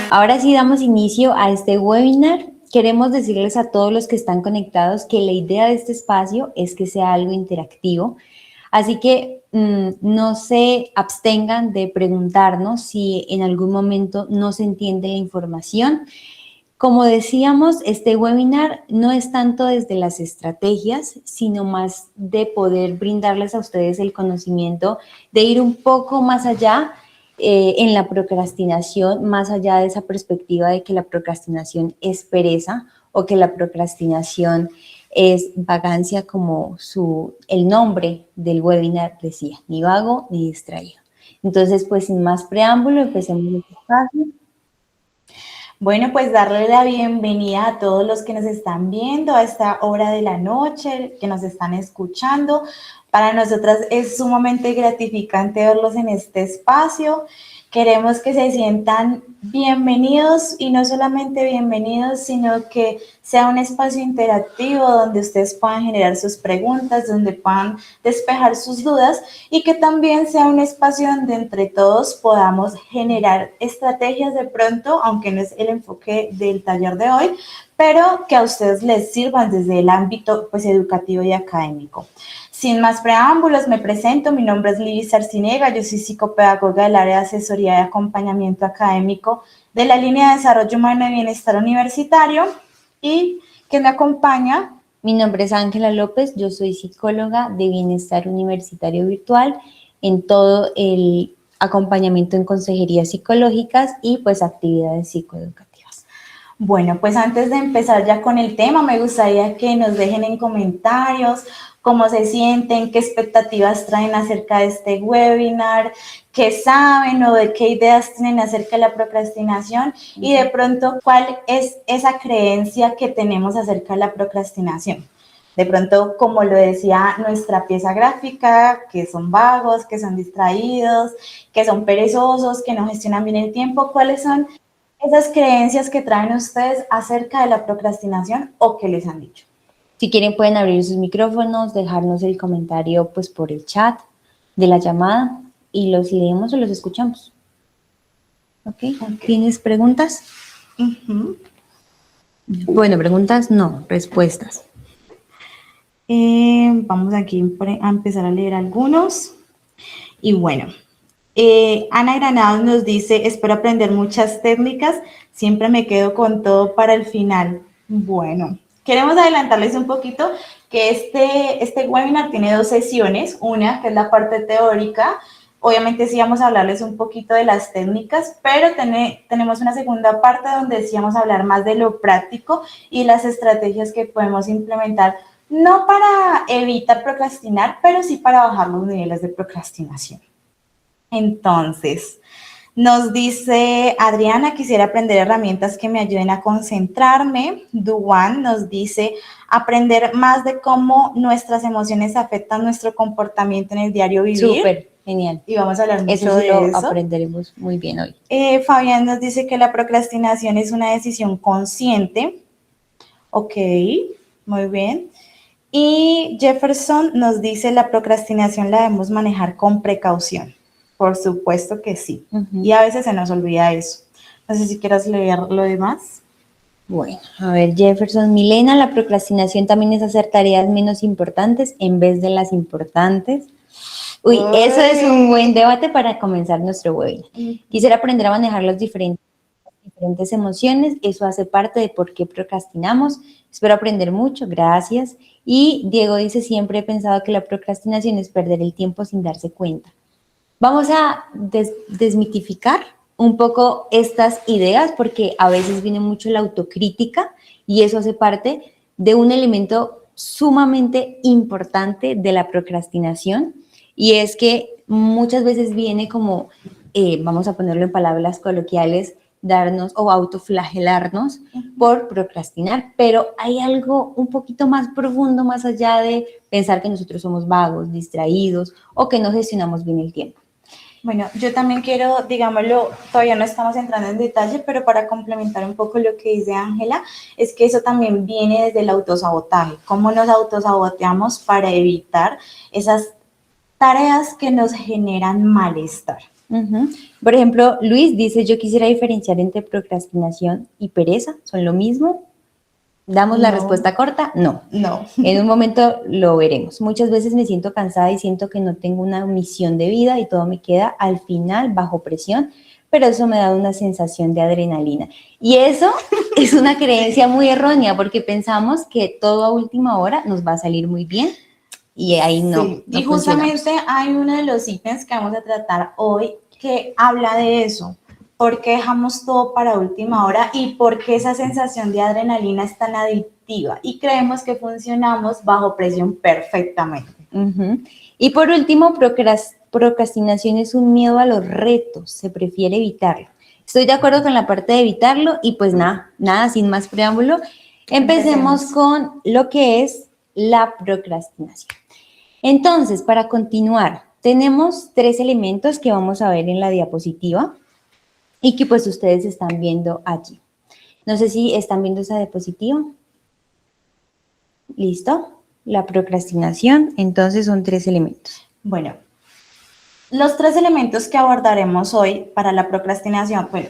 Ahora sí damos inicio a este webinar. Queremos decirles a todos los que están conectados que la idea de este espacio es que sea algo interactivo. Así que no se abstengan de preguntarnos si en algún momento no se entiende la información. Como decíamos, este webinar no es tanto desde las estrategias, sino más de poder brindarles a ustedes el conocimiento de ir un poco más allá en la procrastinación, más allá de esa perspectiva de que la procrastinación es pereza o que la procrastinación es vagancia, como el nombre del webinar decía, ni vago ni distraído. Entonces, pues sin más preámbulo, empecemos este espacio. Bueno, pues darle la bienvenida a todos los que nos están viendo a esta hora de la noche, que nos están escuchando. Para nosotras es sumamente gratificante verlos en este espacio. Queremos que se sientan bienvenidos y no solamente bienvenidos, sino que sea un espacio interactivo donde ustedes puedan generar sus preguntas, donde puedan despejar sus dudas y que también sea un espacio donde entre todos podamos generar estrategias de pronto, aunque no es el enfoque del taller de hoy, pero que a ustedes les sirvan desde el ámbito pues, educativo y académico. Sin más preámbulos, me presento. Mi nombre es Livis Arcinega, yo soy psicopedagoga del área de asesoría y acompañamiento académico de la línea de desarrollo humano y bienestar universitario. ¿Y quién me acompaña? Mi nombre es Ángela López, yo soy psicóloga de bienestar universitario virtual en todo el acompañamiento en consejerías psicológicas y pues actividades psicoeducativas. Bueno, pues antes de empezar ya con el tema, me gustaría que nos dejen en comentarios cómo se sienten, qué expectativas traen acerca de este webinar, qué saben o de qué ideas tienen acerca de la procrastinación y de pronto cuál es esa creencia que tenemos acerca de la procrastinación. De pronto, como lo decía nuestra pieza gráfica, que son vagos, que son distraídos, que son perezosos, que no gestionan bien el tiempo, ¿cuáles son esas creencias que traen ustedes acerca de la procrastinación o que les han dicho? Si quieren pueden abrir sus micrófonos, dejarnos el comentario pues por el chat de la llamada y los leemos o los escuchamos. ¿Ok? ¿Tienes preguntas? Bueno, preguntas no, respuestas. Vamos aquí a empezar a leer algunos. Y bueno, Ana Granados nos dice, espero aprender muchas técnicas, siempre me quedo con todo para el final. Bueno, queremos adelantarles un poquito que este webinar tiene 2 sesiones, una que es la parte teórica, obviamente sí vamos a hablarles un poquito de las técnicas, pero tenemos una segunda parte donde sí vamos a hablar más de lo práctico y las estrategias que podemos implementar, no para evitar procrastinar, pero sí para bajar los niveles de procrastinación. Entonces, nos dice Adriana, quisiera aprender herramientas que me ayuden a concentrarme. Duan nos dice, aprender más de cómo nuestras emociones afectan nuestro comportamiento en el diario vivir. Súper, genial. Y vamos a hablar mucho eso de eso. Aprenderemos muy bien hoy. Fabián nos dice que la procrastinación es una decisión consciente. Ok, muy bien. Y Jefferson nos dice, la procrastinación la debemos manejar con precaución. Por supuesto que sí. Y a veces se nos olvida eso. No sé si quieras leer lo demás. Bueno, a ver, Jefferson, Milena, la procrastinación también es hacer tareas menos importantes en vez de las importantes. Uy, eso es un buen debate para comenzar nuestro webinar. Quisiera aprender a manejar las diferentes emociones, eso hace parte de por qué procrastinamos. Espero aprender mucho, gracias. Y Diego dice, siempre he pensado que la procrastinación es perder el tiempo sin darse cuenta. Vamos a desmitificar un poco estas ideas porque a veces viene mucho la autocrítica y eso hace parte de un elemento sumamente importante de la procrastinación y es que muchas veces viene como, vamos a ponerlo en palabras coloquiales, darnos o autoflagelarnos por procrastinar, pero hay algo un poquito más profundo más allá de pensar que nosotros somos vagos, distraídos o que no gestionamos bien el tiempo. Bueno, yo también quiero, digámoslo, todavía no estamos entrando en detalle, pero para complementar un poco lo que dice Ángela, es que eso también viene desde el autosabotaje, cómo nos autosaboteamos para evitar esas tareas que nos generan malestar. Uh-huh. Por ejemplo, Luis dice, yo quisiera diferenciar entre procrastinación y pereza, ¿son lo mismo? ¿Damos la respuesta corta? No. No. En un momento lo veremos. Muchas veces me siento cansada y siento que no tengo una misión de vida y todo me queda al final bajo presión, pero eso me da una sensación de adrenalina. Y eso es una creencia muy errónea porque pensamos que todo a última hora nos va a salir muy bien y ahí no. Sí. No y justamente hay uno de los ítems que vamos a tratar hoy que habla de eso. ¿Por qué dejamos todo para última hora y por qué esa sensación de adrenalina es tan adictiva? Y creemos que funcionamos bajo presión perfectamente. Uh-huh. Y por último, procrastinación es un miedo a los retos, se prefiere evitarlo. Estoy de acuerdo con la parte de evitarlo y pues nada, sin más preámbulo, empecemos con lo que es la procrastinación. Entonces, para continuar, tenemos 3 elementos que vamos a ver en la diapositiva y que pues ustedes están viendo allí. No sé si están viendo esa diapositiva. ¿Listo? La procrastinación, entonces son 3 elementos. Bueno, los 3 elementos que abordaremos hoy para la procrastinación, bueno,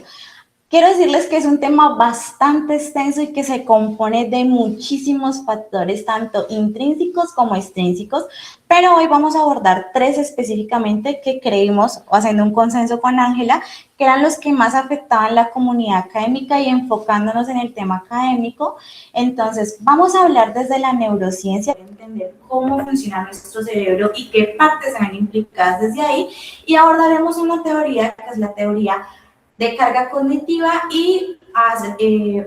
quiero decirles que es un tema bastante extenso y que se compone de muchísimos factores, tanto intrínsecos como extrínsecos, pero hoy vamos a abordar 3 específicamente que creímos, haciendo un consenso con Ángela, que eran los que más afectaban la comunidad académica y enfocándonos en el tema académico. Entonces, vamos a hablar desde la neurociencia, entender cómo funciona nuestro cerebro y qué partes se ven implicadas desde ahí, y abordaremos una teoría que es la teoría de carga cognitiva y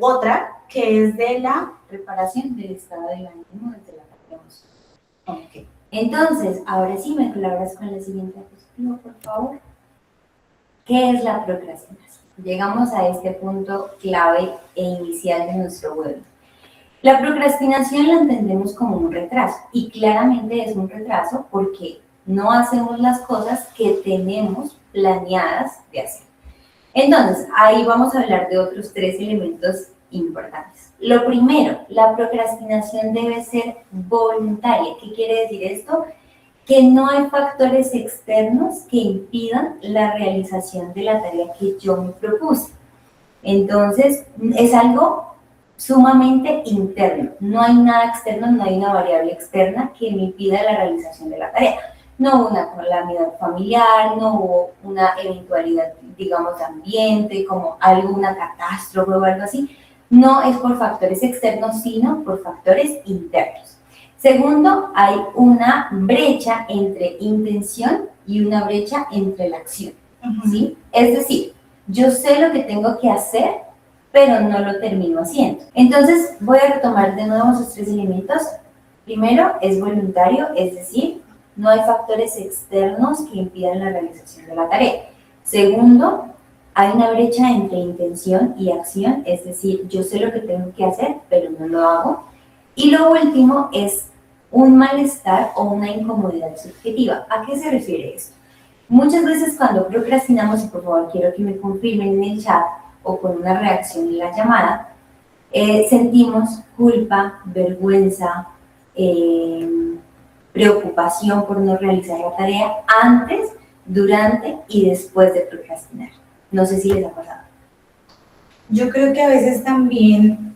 otra que es de la preparación del estado del ánimo desde la carga emocional. Okay. Entonces, ahora sí me colaboras con la siguiente diapositiva, por favor. ¿Qué es la procrastinación? Llegamos a este punto clave e inicial de nuestro webinar. La procrastinación la entendemos como un retraso y claramente es un retraso porque no hacemos las cosas que tenemos planeadas de hacer. Entonces, ahí vamos a hablar de otros 3 elementos importantes. Lo primero, la procrastinación debe ser voluntaria. ¿Qué quiere decir esto? Que no hay factores externos que impidan la realización de la tarea que yo me propuse. Entonces, es algo sumamente interno. No hay nada externo, no hay una variable externa que me impida la realización de la tarea. No hubo una calamidad familiar, no hubo una eventualidad, digamos, de ambiente, como alguna catástrofe o algo así. No es por factores externos, sino por factores internos. Segundo, hay una brecha entre intención y una brecha entre la acción, ¿sí? Es decir, yo sé lo que tengo que hacer, pero no lo termino haciendo. Entonces, voy a retomar de nuevo esos 3 elementos. Primero, es voluntario, es decir, no hay factores externos que impidan la realización de la tarea. Segundo, hay una brecha entre intención y acción, es decir, yo sé lo que tengo que hacer, pero no lo hago. Y lo último es un malestar o una incomodidad subjetiva. ¿A qué se refiere esto? Muchas veces cuando procrastinamos, y por favor quiero que me confirmen en el chat o con una reacción en la llamada, sentimos culpa, vergüenza, preocupación por no realizar la tarea antes, durante y después de procrastinar. No sé si les ha pasado. Yo creo que a veces también,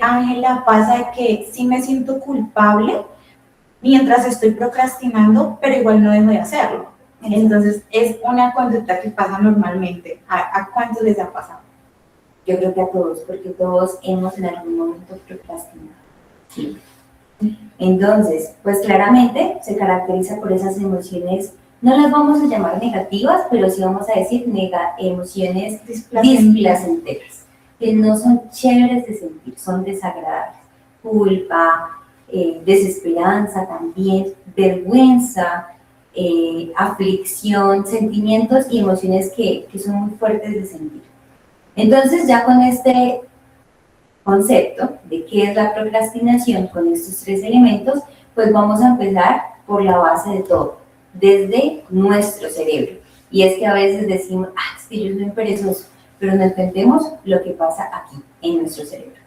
Ángela, pasa que sí me siento culpable mientras estoy procrastinando, pero igual no dejo de hacerlo. Entonces, es una conducta que pasa normalmente. ¿A cuántos les ha pasado? Yo creo que a todos, porque todos hemos en algún momento procrastinado. Sí. Entonces, pues claramente se caracteriza por esas emociones, no las vamos a llamar negativas, pero sí vamos a decir emociones displacenteras, que no son chéveres de sentir, son desagradables. Culpa, desesperanza también, vergüenza, aflicción, sentimientos y emociones que son muy fuertes de sentir. Entonces, ya con este concepto de qué es la procrastinación, con estos 3 elementos, pues vamos a empezar por la base de todo, desde nuestro cerebro. Y es que a veces decimos, es que yo soy perezoso, pero no entendemos lo que pasa aquí, en nuestro cerebro.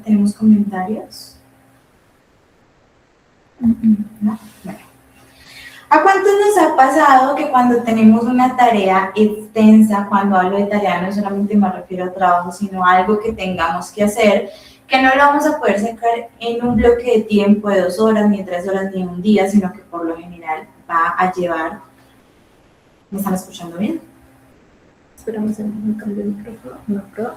¿Tenemos comentarios? ¿No? Bueno. ¿A cuántos nos ha pasado que cuando tenemos una tarea extensa, cuando hablo de tarea no solamente me refiero a trabajo, sino a algo que tengamos que hacer, que no lo vamos a poder sacar en un bloque de tiempo de 2 horas, ni 3 horas, ni un día, sino que por lo general va a llevar... ¿Me están escuchando bien? Esperamos en un cambio de micrófono, una prueba.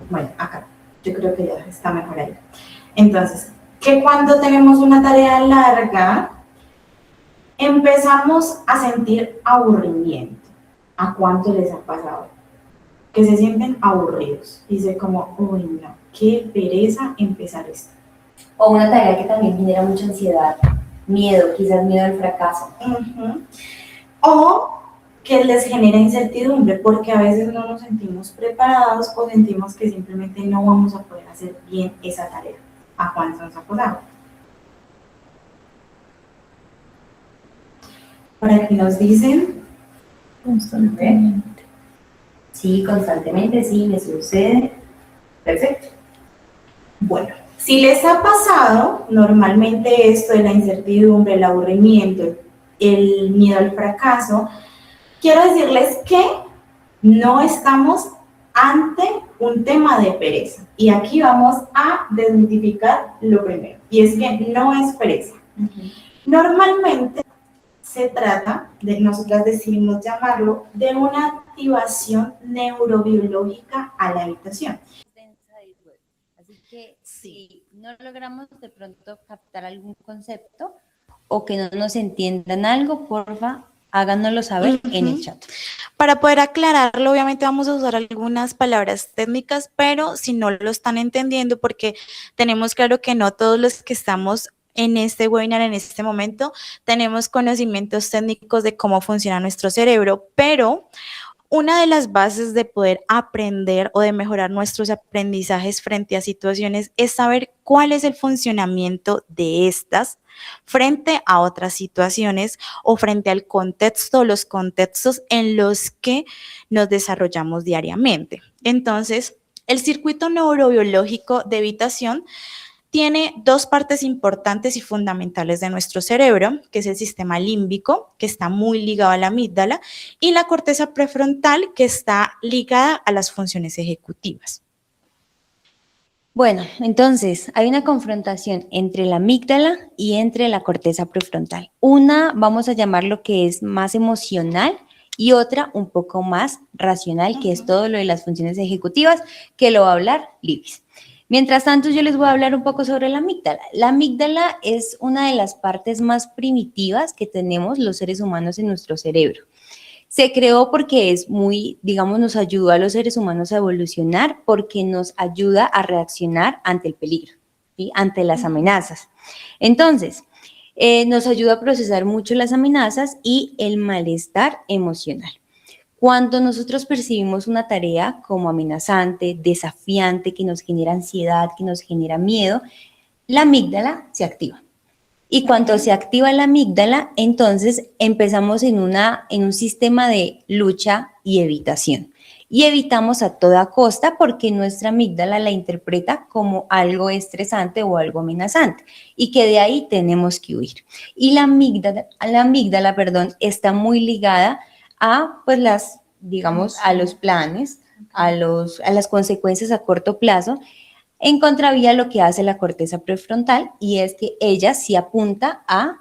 Bueno, acá, yo creo que ya está mejor ahí. Entonces, que cuando tenemos una tarea larga, empezamos a sentir aburrimiento. ¿A cuánto les ha pasado? Que se sienten aburridos. Dice como, uy, no, qué pereza empezar esto. O una tarea que también genera mucha ansiedad, miedo, quizás miedo al fracaso. O que les genera incertidumbre, porque a veces no nos sentimos preparados o sentimos que simplemente no vamos a poder hacer bien esa tarea. ¿A cuánto nos ha pasado? Por aquí nos dicen... Constantemente. Sí, constantemente, sí, me sucede. Perfecto. Bueno, si les ha pasado normalmente esto de la incertidumbre, el aburrimiento, el miedo al fracaso, quiero decirles que no estamos ante un tema de pereza. Y aquí vamos a desmitificar lo primero, y es que no es pereza. Normalmente se trata de, nosotras decidimos llamarlo, de una activación neurobiológica a la habitación. Así que si no logramos de pronto captar algún concepto o que no nos entiendan algo, porfa, háganoslo saber en el chat. Para poder aclararlo, obviamente vamos a usar algunas palabras técnicas, pero si no lo están entendiendo, porque tenemos claro que no todos los que estamos en este webinar, en este momento, tenemos conocimientos técnicos de cómo funciona nuestro cerebro, pero una de las bases de poder aprender o de mejorar nuestros aprendizajes frente a situaciones es saber cuál es el funcionamiento de estas frente a otras situaciones o frente al contexto, los contextos en los que nos desarrollamos diariamente. Entonces, el circuito neurobiológico de evitación tiene 2 partes importantes y fundamentales de nuestro cerebro, que es el sistema límbico, que está muy ligado a la amígdala, y la corteza prefrontal, que está ligada a las funciones ejecutivas. Bueno, entonces hay una confrontación entre la amígdala y entre la corteza prefrontal. Una vamos a llamarlo que es más emocional y otra un poco más racional, que es todo lo de las funciones ejecutivas, que lo va a hablar Libis. Mientras tanto, yo les voy a hablar un poco sobre la amígdala. La amígdala es una de las partes más primitivas que tenemos los seres humanos en nuestro cerebro. Se creó porque es muy, digamos, nos ayudó a los seres humanos a evolucionar porque nos ayuda a reaccionar ante el peligro, ¿sí? Ante las amenazas. Entonces, nos ayuda a procesar mucho las amenazas y el malestar emocional. Cuando nosotros percibimos una tarea como amenazante, desafiante, que nos genera ansiedad, que nos genera miedo, la amígdala se activa. Y cuando se activa la amígdala, entonces empezamos en un sistema de lucha y evitación. Y evitamos a toda costa porque nuestra amígdala la interpreta como algo estresante o algo amenazante y que de ahí tenemos que huir. Y la amígdala, está muy ligada a, pues, digamos, a los planes, a las consecuencias a corto plazo. En contravía, lo que hace la corteza prefrontal, y es que ella sí apunta a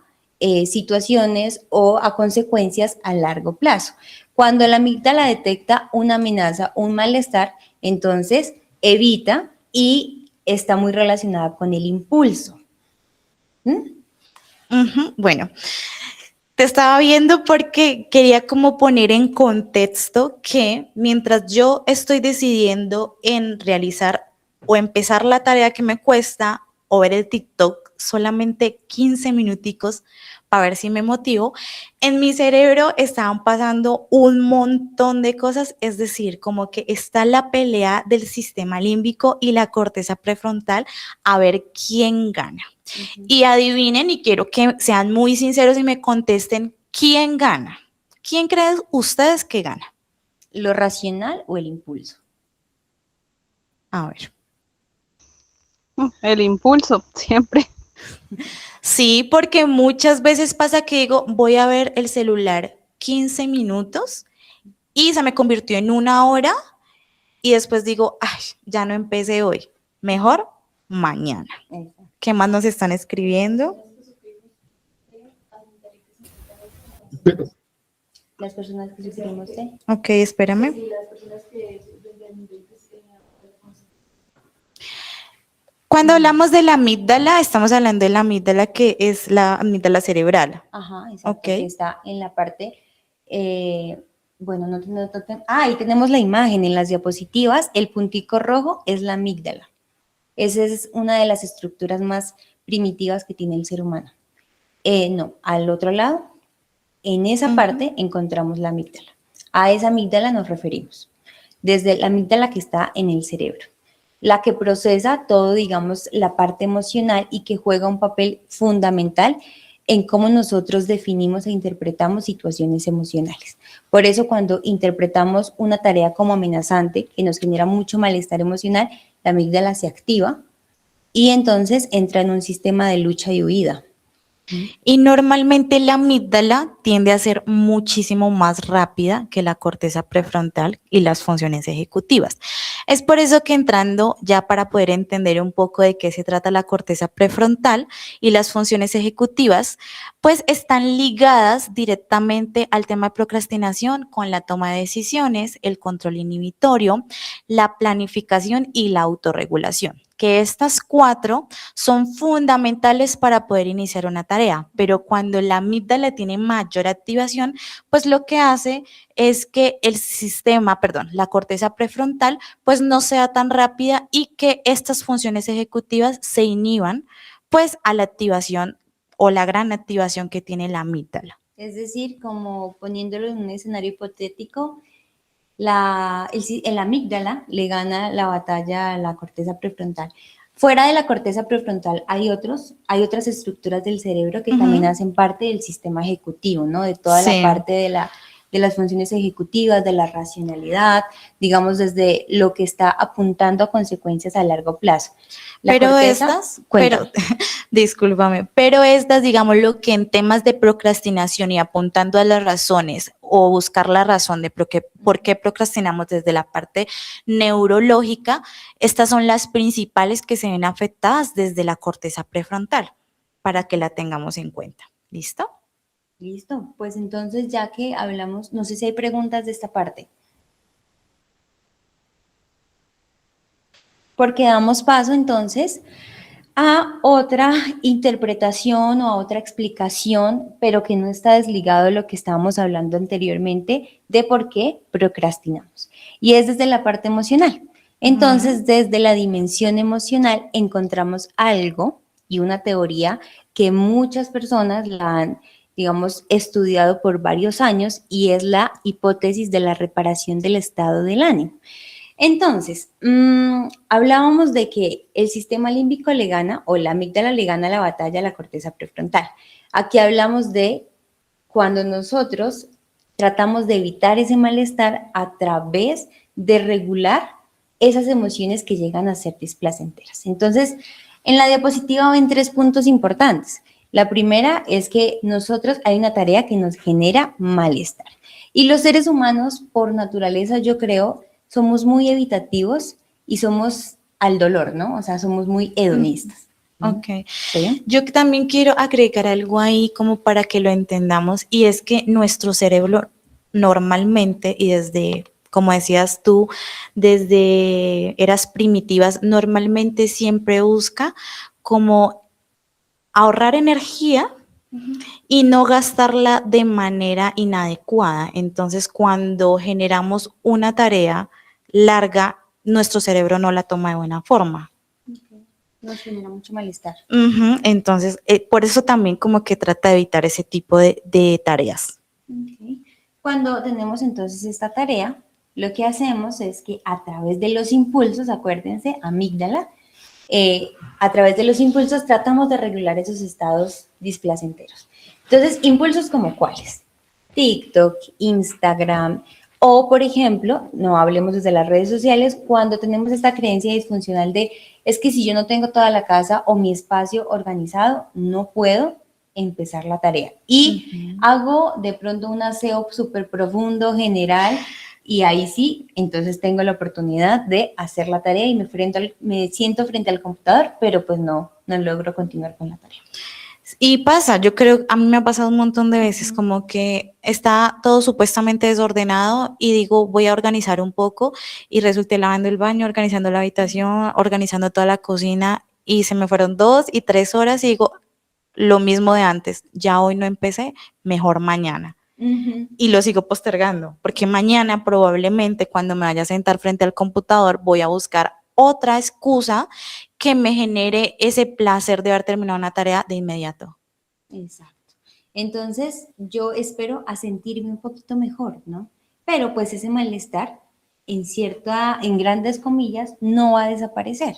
situaciones o a consecuencias a largo plazo. Cuando la amígdala detecta una amenaza, un malestar, entonces evita y está muy relacionada con el impulso. Bueno, te estaba viendo porque quería como poner en contexto que mientras yo estoy decidiendo en realizar o empezar la tarea que me cuesta o ver el TikTok solamente 15 minuticos para ver si me motivo, en mi cerebro estaban pasando un montón de cosas, es decir, como que está la pelea del sistema límbico y la corteza prefrontal a ver quién gana. Y adivinen, y quiero que sean muy sinceros y me contesten, ¿quién gana? ¿Quién creen ustedes que gana? ¿Lo racional o el impulso? A ver. El impulso, siempre. Sí, porque muchas veces pasa que digo, voy a ver el celular 15 minutos y se me convirtió en 1 hora y después digo, ay, ya no empecé hoy, mejor mañana. Exacto. ¿Qué más nos están escribiendo? Las personas que sufrimos de... Ok, espérame. Cuando hablamos de la amígdala, estamos hablando de la amígdala que es la amígdala cerebral. Ajá, exacto, Ok. que está en la parte, bueno, ahí tenemos la imagen en las diapositivas, el puntico rojo es la amígdala. Esa es una de las estructuras más primitivas que tiene el ser humano. No, al otro lado, en esa parte encontramos la amígdala. A esa amígdala nos referimos, desde la amígdala que está en el cerebro, la que procesa todo, digamos, la parte emocional y que juega un papel fundamental en cómo nosotros definimos e interpretamos situaciones emocionales. Por eso cuando interpretamos una tarea como amenazante, que nos genera mucho malestar emocional, la amígdala se activa y entonces entra en un sistema de lucha y huida. Y normalmente la amígdala tiende a ser muchísimo más rápida que la corteza prefrontal y las funciones ejecutivas. Es por eso que entrando ya para poder entender un poco de qué se trata la corteza prefrontal y las funciones ejecutivas, pues están ligadas directamente al tema de procrastinación con la toma de decisiones, el control inhibitorio, la planificación y la autorregulación, que estas 4 son fundamentales para poder iniciar una tarea, pero cuando la amígdala tiene mayor activación, pues lo que hace es que la corteza prefrontal, pues no sea tan rápida y que estas funciones ejecutivas se inhiban, pues a la activación o la gran activación que tiene la amígdala. Es decir, como poniéndolo en un escenario hipotético, el amígdala le gana la batalla a la corteza prefrontal. Fuera de la corteza prefrontal hay otras estructuras del cerebro que también hacen parte del sistema ejecutivo, ¿no? De toda la parte de las funciones ejecutivas, de la racionalidad, digamos desde lo que está apuntando a consecuencias a largo plazo. Discúlpame, pero estas, digamos, lo que en temas de procrastinación y apuntando a las razones o buscar la razón de por qué procrastinamos desde la parte neurológica, estas son las principales que se ven afectadas desde la corteza prefrontal, para que la tengamos en cuenta. ¿Listo? Listo, pues entonces ya que hablamos, no sé si hay preguntas de esta parte. Porque damos paso entonces a otra interpretación o a otra explicación, pero que no está desligado de lo que estábamos hablando anteriormente, de por qué procrastinamos. Y es desde la parte emocional. Entonces, desde la dimensión emocional encontramos algo y una teoría que muchas personas la han, digamos, estudiado por varios años y es la hipótesis de la reparación del estado del ánimo. Entonces, hablábamos de que el sistema límbico le gana, o la amígdala le gana la batalla a la corteza prefrontal. Aquí hablamos de cuando nosotros tratamos de evitar ese malestar a través de regular esas emociones que llegan a ser displacenteras. Entonces, en la diapositiva ven 3 puntos importantes. La primera es que nosotros hay una tarea que nos genera malestar. Y los seres humanos, por naturaleza, yo creo, somos muy evitativos y somos al dolor, ¿no? O sea, somos muy hedonistas. Ok. ¿Sí? Yo también quiero agregar algo ahí como para que lo entendamos, y es que nuestro cerebro normalmente, y desde, como decías tú, desde eras primitivas, normalmente siempre busca como ahorrar energía y no gastarla de manera inadecuada. Entonces, cuando generamos una tarea larga, nuestro cerebro no la toma de buena forma. Nos genera mucho malestar. Entonces, por eso también como que trata de evitar ese tipo de tareas. Ok. Cuando tenemos entonces esta tarea, lo que hacemos es que a través de los impulsos, acuérdense, amígdala, a través de los impulsos tratamos de regular esos estados displacenteros. Entonces, impulsos como cuáles: TikTok, Instagram, o por ejemplo, no hablemos desde las redes sociales, cuando tenemos esta creencia disfuncional de es que si yo no tengo toda la casa o mi espacio organizado, no puedo empezar la tarea. Y hago de pronto un aseo súper profundo, general, y ahí sí, entonces tengo la oportunidad de hacer la tarea y me siento frente al computador, pero pues no logro continuar con la tarea. Y pasa, yo creo, a mí me ha pasado un montón de veces, como que está todo supuestamente desordenado y digo, voy a organizar un poco y resulté lavando el baño, organizando la habitación, organizando toda la cocina y se me fueron 2 y 3 horas y digo, lo mismo de antes, ya hoy no empecé, mejor mañana. Y lo sigo postergando, porque mañana probablemente cuando me vaya a sentar frente al computador voy a buscar otra excusa que me genere ese placer de haber terminado una tarea de inmediato. Exacto. Entonces, yo espero a sentirme un poquito mejor, ¿no? Pero pues ese malestar, en grandes comillas, no va a desaparecer.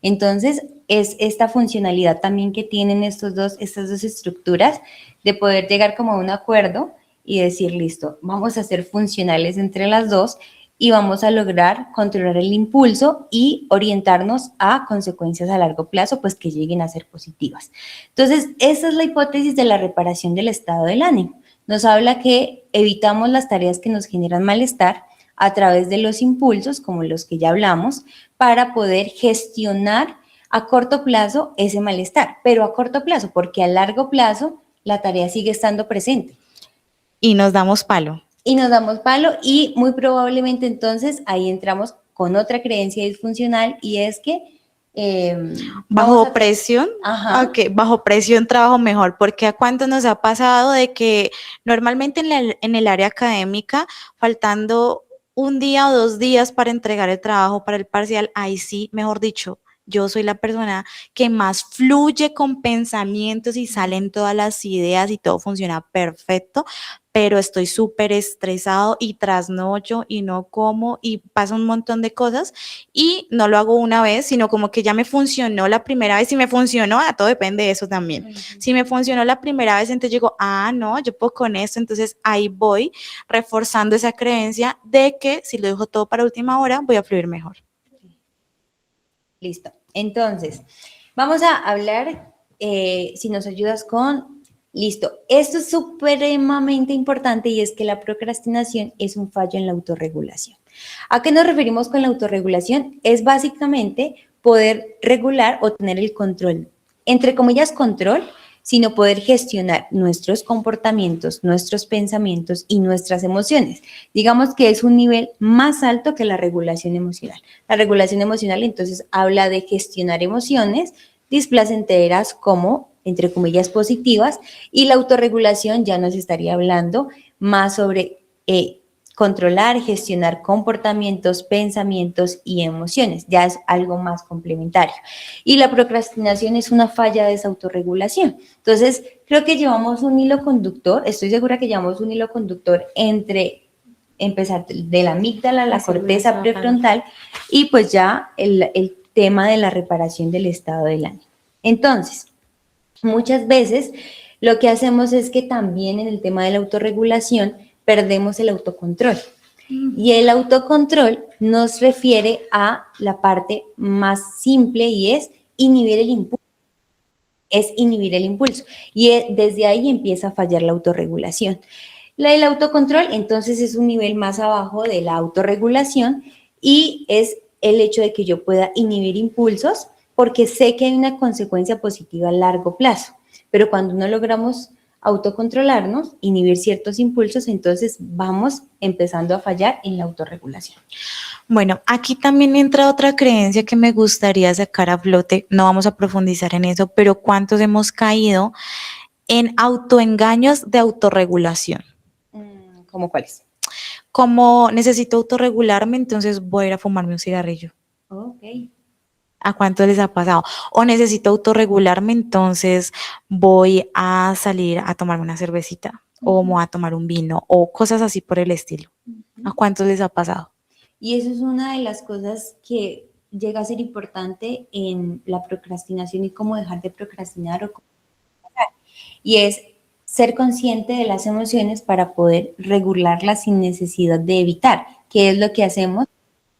Entonces, es esta funcionalidad también que tienen estas dos estructuras de poder llegar como a un acuerdo y decir, listo, vamos a ser funcionales entre las dos y vamos a lograr controlar el impulso y orientarnos a consecuencias a largo plazo, pues que lleguen a ser positivas. Entonces, esa es la hipótesis de la reparación del estado del ánimo. Nos habla que evitamos las tareas que nos generan malestar a través de los impulsos, como los que ya hablamos, para poder gestionar a corto plazo ese malestar, pero a corto plazo, porque a largo plazo la tarea sigue estando presente. Y nos damos palo. Y nos damos palo y muy probablemente entonces ahí entramos con otra creencia disfuncional y es que bajo presión, okay, bajo presión trabajo mejor, porque a cuánto nos ha pasado de que normalmente en el área académica, faltando un día o 2 días para entregar el trabajo para el parcial, ahí sí, mejor dicho, yo soy la persona que más fluye con pensamientos y salen todas las ideas y todo funciona perfecto, pero estoy súper estresado y trasnocho y no como y pasa un montón de cosas y no lo hago una vez, sino como que ya me funcionó la primera vez. Si me funcionó, todo depende de eso también. Si me funcionó la primera vez, entonces digo, no, yo puedo con esto, entonces ahí voy reforzando esa creencia de que si lo dejo todo para última hora, voy a fluir mejor. Listo. Entonces, vamos a hablar, si nos ayudas con, listo, esto es supremamente importante y es que la procrastinación es un fallo en la autorregulación. ¿A qué nos referimos con la autorregulación? Es básicamente poder regular o tener el control, entre comillas control, sino poder gestionar nuestros comportamientos, nuestros pensamientos y nuestras emociones. Digamos que es un nivel más alto que la regulación emocional. La regulación emocional entonces habla de gestionar emociones displacenteras como, entre comillas, positivas, y la autorregulación ya nos estaría hablando más sobre controlar, gestionar comportamientos, pensamientos y emociones. Ya es algo más complementario. Y la procrastinación es una falla de esa autorregulación. Entonces, creo que llevamos un hilo conductor, estoy segura que llevamos un hilo conductor entre empezar de la amígdala, la corteza prefrontal y pues ya el tema de la reparación del estado del ánimo. Entonces, muchas veces lo que hacemos es que también en el tema de la autorregulación perdemos el autocontrol. Y el autocontrol nos refiere a la parte más simple y es inhibir el impulso. Es inhibir el impulso. Y desde ahí empieza a fallar la autorregulación. El autocontrol entonces es un nivel más abajo de la autorregulación y es el hecho de que yo pueda inhibir impulsos porque sé que hay una consecuencia positiva a largo plazo. Pero cuando no logramos autocontrolarnos, inhibir ciertos impulsos, entonces vamos empezando a fallar en la autorregulación. Bueno, aquí también entra otra creencia que me gustaría sacar a flote, no vamos a profundizar en eso, pero ¿cuántos hemos caído en autoengaños de autorregulación? ¿Cómo cuáles? Como necesito autorregularme, entonces voy a ir a fumarme un cigarrillo. Ok. ¿A cuántos les ha pasado? O necesito autorregularme, entonces voy a salir a tomarme una cervecita o me voy a tomar un vino o cosas así por el estilo. ¿A cuántos les ha pasado? Y eso es una de las cosas que llega a ser importante en la procrastinación y cómo dejar de procrastinar o cómo parar. Y es ser consciente de las emociones para poder regularlas sin necesidad de evitar, que es lo que hacemos a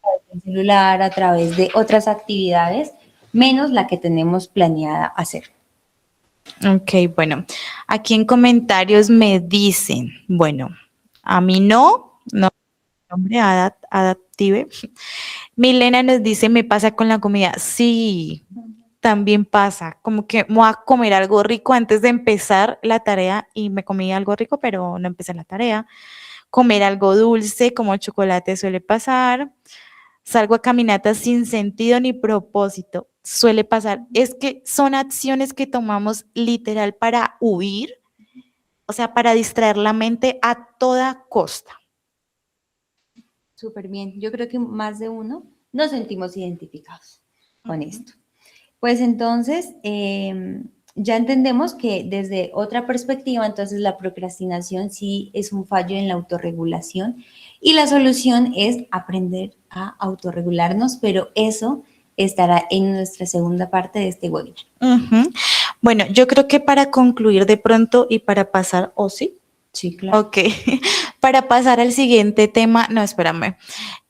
través del celular, a través de otras actividades, menos la que tenemos planeada hacer. Ok, bueno, aquí en comentarios me dicen, bueno, a mí no, nombre adaptive. Milena nos dice, me pasa con la comida. Sí, también pasa, como que me voy a comer algo rico antes de empezar la tarea y me comí algo rico, pero no empecé la tarea. Comer algo dulce como chocolate suele pasar. Salgo a caminatas sin sentido ni propósito. Suele pasar. Es que son acciones que tomamos literal para huir, o sea, para distraer la mente a toda costa. Súper bien. Yo creo que más de uno nos sentimos identificados con esto. Pues entonces, ya entendemos que desde otra perspectiva, entonces la procrastinación sí es un fallo en la autorregulación y la solución es aprender a autorregularnos, pero eso estará en nuestra segunda parte de este webinar. Ujú. Bueno, yo creo que para concluir de pronto y para pasar, ¿o sí? Sí, claro. Ok, para pasar al siguiente tema, no, espérame.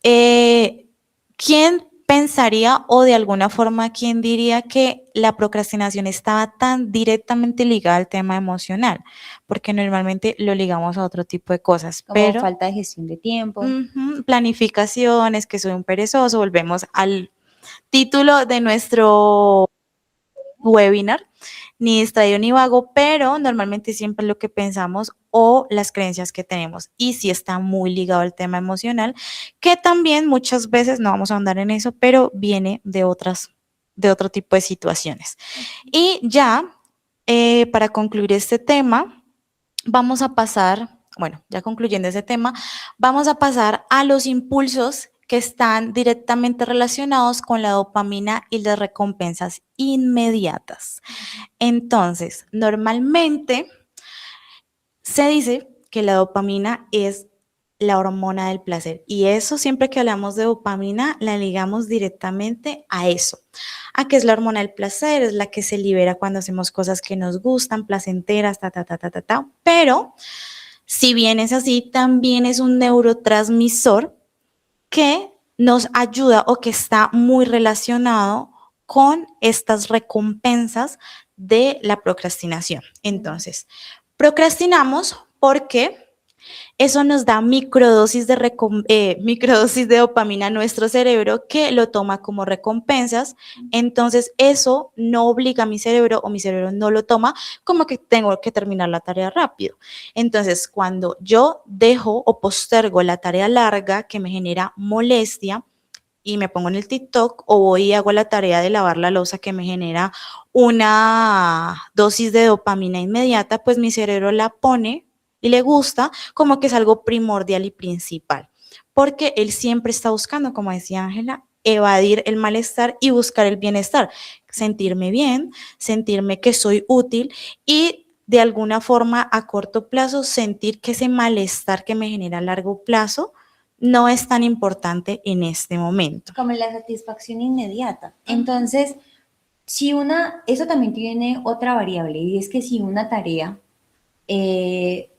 ¿Quién pensaría o de alguna forma quién diría que la procrastinación estaba tan directamente ligada al tema emocional? Porque normalmente lo ligamos a otro tipo de cosas, Como pero falta de gestión de tiempo. planificaciones, que soy un perezoso, volvemos al título de nuestro webinar, ni distraído ni vago, pero normalmente siempre lo que pensamos o las creencias que tenemos. Y sí está muy ligado al tema emocional, que también muchas veces, no vamos a ahondar en eso, pero viene de otro tipo de situaciones. Y ya, para concluir este tema, vamos a pasar, bueno, ya concluyendo ese tema, vamos a pasar a los impulsos que están directamente relacionados con la dopamina y las recompensas inmediatas. Entonces, normalmente se dice que la dopamina es la hormona del placer y eso siempre que hablamos de dopamina la ligamos directamente a eso, a que es la hormona del placer, es la que se libera cuando hacemos cosas que nos gustan, placenteras, pero si bien es así, también es un neurotransmisor que nos ayuda o que está muy relacionado con estas recompensas de la procrastinación. Entonces, procrastinamos porque eso nos da microdosis de dopamina a nuestro cerebro que lo toma como recompensas. Entonces, eso no obliga a mi cerebro o mi cerebro no lo toma como que tengo que terminar la tarea rápido. Entonces, cuando yo dejo o postergo la tarea larga que me genera molestia, y me pongo en el TikTok o voy y hago la tarea de lavar la loza que me genera una dosis de dopamina inmediata, pues mi cerebro la pone y le gusta como que es algo primordial y principal, porque él siempre está buscando, como decía Ángela, evadir el malestar y buscar el bienestar, sentirme bien, sentirme que soy útil y de alguna forma a corto plazo sentir que ese malestar que me genera a largo plazo no es tan importante en este momento. Como la satisfacción inmediata. Entonces, eso también tiene otra variable y es que si una tarea se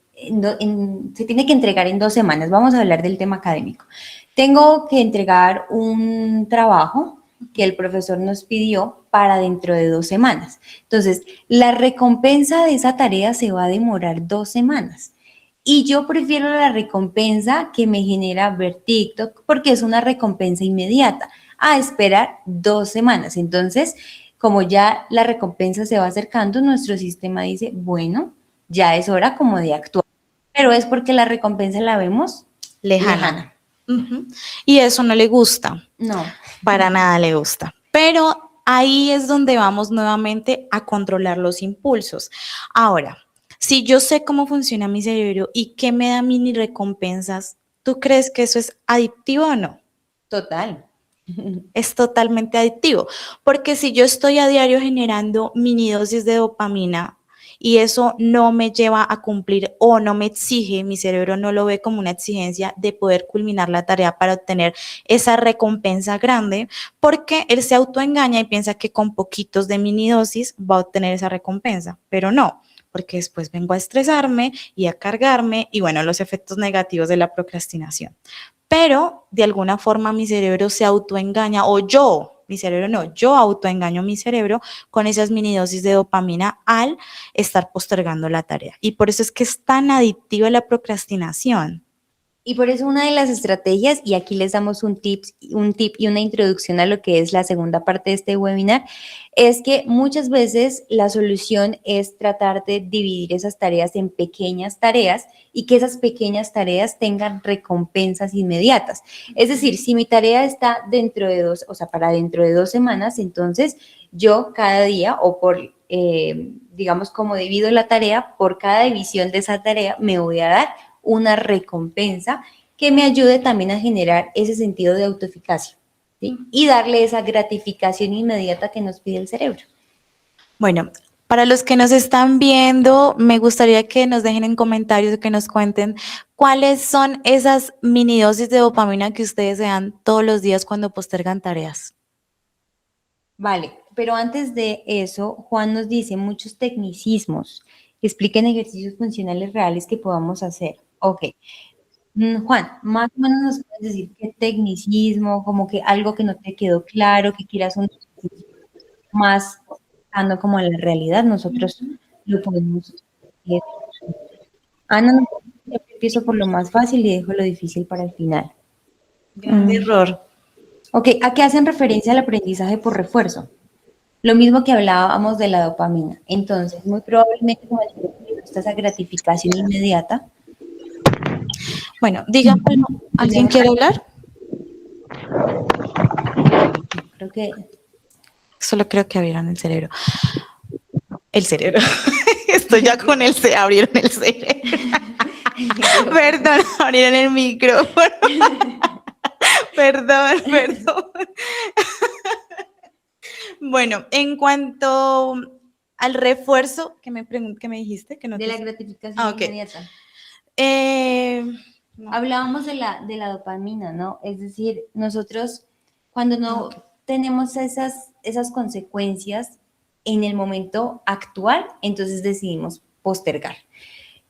tiene que entregar en 2 semanas, vamos a hablar del tema académico. Tengo que entregar un trabajo que el profesor nos pidió para dentro de 2 semanas. Entonces, la recompensa de esa tarea se va a demorar 2 semanas. Y yo prefiero la recompensa que me genera ver TikTok porque es una recompensa inmediata a esperar 2 semanas. Entonces, como ya la recompensa se va acercando, nuestro sistema dice, bueno, ya es hora como de actuar. Pero es porque la recompensa la vemos lejana. Y eso no le gusta. No. Para nada le gusta. Pero ahí es donde vamos nuevamente a controlar los impulsos. Ahora, si yo sé cómo funciona mi cerebro y qué me da mini recompensas, ¿tú crees que eso es adictivo o no? Total. Es totalmente adictivo, porque si yo estoy a diario generando mini dosis de dopamina y eso no me lleva a cumplir o no me exige, mi cerebro no lo ve como una exigencia de poder culminar la tarea para obtener esa recompensa grande, porque él se autoengaña y piensa que con poquitos de mini dosis va a obtener esa recompensa, pero no, porque después vengo a estresarme y a cargarme y bueno, los efectos negativos de la procrastinación. Pero de alguna forma mi cerebro se autoengaña, o yo, mi cerebro no, yo autoengaño mi cerebro con esas mini dosis de dopamina al estar postergando la tarea. Y por eso es que es tan adictiva la procrastinación. Y por eso una de las estrategias, y aquí les damos un tip y una introducción a lo que es la segunda parte de este webinar, es que muchas veces la solución es tratar de dividir esas tareas en pequeñas tareas y que esas pequeñas tareas tengan recompensas inmediatas. Es decir, si mi tarea está dentro de para dentro de 2 semanas, entonces yo cada día o digamos, como divido la tarea, por cada división de esa tarea me voy a dar una recompensa que me ayude también a generar ese sentido de autoeficacia, ¿sí? Y darle esa gratificación inmediata que nos pide el cerebro. Bueno, para los que nos están viendo, me gustaría que nos dejen en comentarios, que nos cuenten cuáles son esas mini dosis de dopamina que ustedes se dan todos los días cuando postergan tareas. Vale, pero antes de eso, Juan nos dice muchos tecnicismos que expliquen ejercicios funcionales reales que podamos hacer. Ok. Juan, más o menos nos puedes decir qué tecnicismo, como que algo que no te quedó claro, que quieras un ejercicio más dando como en la realidad, nosotros lo podemos hacer. Ana, yo empiezo por lo más fácil y dejo lo difícil para el final. Gran error. Ok, ¿a qué hacen referencia al aprendizaje por refuerzo? Lo mismo que hablábamos de la dopamina. Entonces, muy probablemente como el cerebro le gusta esa gratificación inmediata. Bueno, díganmelo. ¿Alguien quiere hablar? Creo que Solo creo que abrieron el cerebro. El cerebro. Estoy ya con abrieron el cerebro. Perdón, abrieron el micrófono. Perdón. Bueno, en cuanto al refuerzo, ¿qué me dijiste? Que no de te... la gratificación ok. inmediata. No. Hablábamos de la dopamina, ¿no? Es decir, nosotros cuando no tenemos esas consecuencias en el momento actual, entonces decidimos postergar.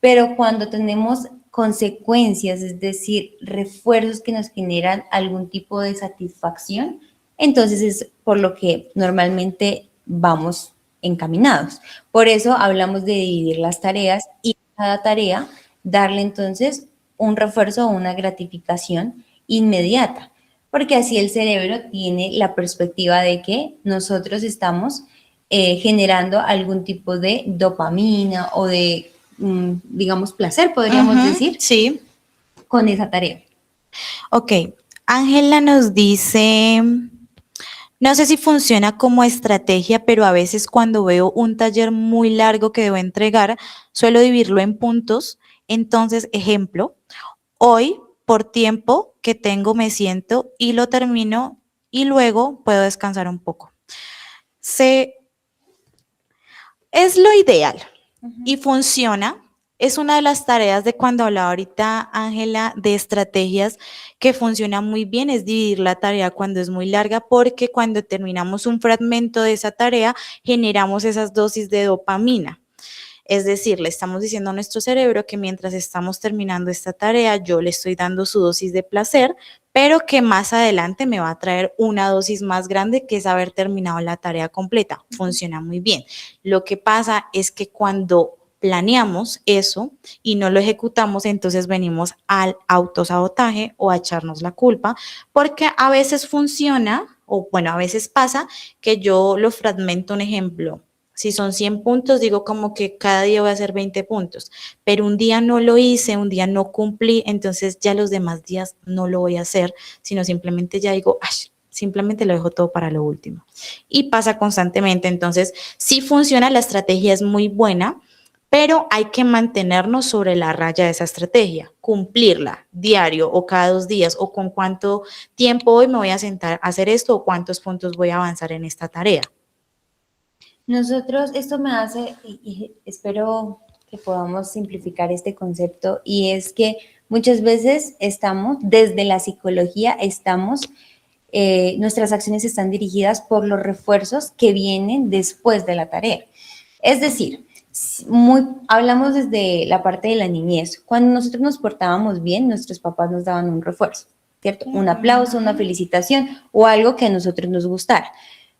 Pero cuando tenemos consecuencias, es decir, refuerzos que nos generan algún tipo de satisfacción, entonces es por lo que normalmente vamos encaminados. Por eso hablamos de dividir las tareas y cada tarea darle entonces un refuerzo o una gratificación inmediata, porque así el cerebro tiene la perspectiva de que nosotros estamos generando algún tipo de dopamina o de, digamos, placer, podríamos decir, sí, con esa tarea. Ok, Ángela nos dice, no sé si funciona como estrategia, pero a veces cuando veo un taller muy largo que debo entregar, suelo dividirlo en puntos. Entonces, ejemplo, hoy por tiempo que tengo me siento y lo termino y luego puedo descansar un poco. Es lo ideal y funciona. Es una de las tareas de cuando hablaba ahorita Ángela de estrategias que funciona muy bien, es dividir la tarea cuando es muy larga, porque cuando terminamos un fragmento de esa tarea generamos esas dosis de dopamina. Es decir, le estamos diciendo a nuestro cerebro que mientras estamos terminando esta tarea, yo le estoy dando su dosis de placer, pero que más adelante me va a traer una dosis más grande, que es haber terminado la tarea completa. Funciona muy bien. Lo que pasa es que cuando planeamos eso y no lo ejecutamos, entonces venimos al autosabotaje o a echarnos la culpa, porque a veces funciona, o bueno, a veces pasa que yo lo fragmento. Un ejemplo, si son 100 puntos, digo como que cada día voy a hacer 20 puntos, pero un día no lo hice, un día no cumplí, entonces ya los demás días no lo voy a hacer, sino simplemente ya digo, simplemente lo dejo todo para lo último. Y pasa constantemente. Entonces, sí funciona, la estrategia es muy buena, pero hay que mantenernos sobre la raya de esa estrategia, cumplirla diario o cada 2 días o con cuánto tiempo hoy me voy a sentar a hacer esto o cuántos puntos voy a avanzar en esta tarea. Nosotros, esto me hace, y espero que podamos simplificar este concepto, y es que muchas veces estamos, desde la psicología, nuestras acciones están dirigidas por los refuerzos que vienen después de la tarea. Es decir, hablamos desde la parte de la niñez. Cuando nosotros nos portábamos bien, nuestros papás nos daban un refuerzo, ¿cierto? Un aplauso, una felicitación o algo que a nosotros nos gustara.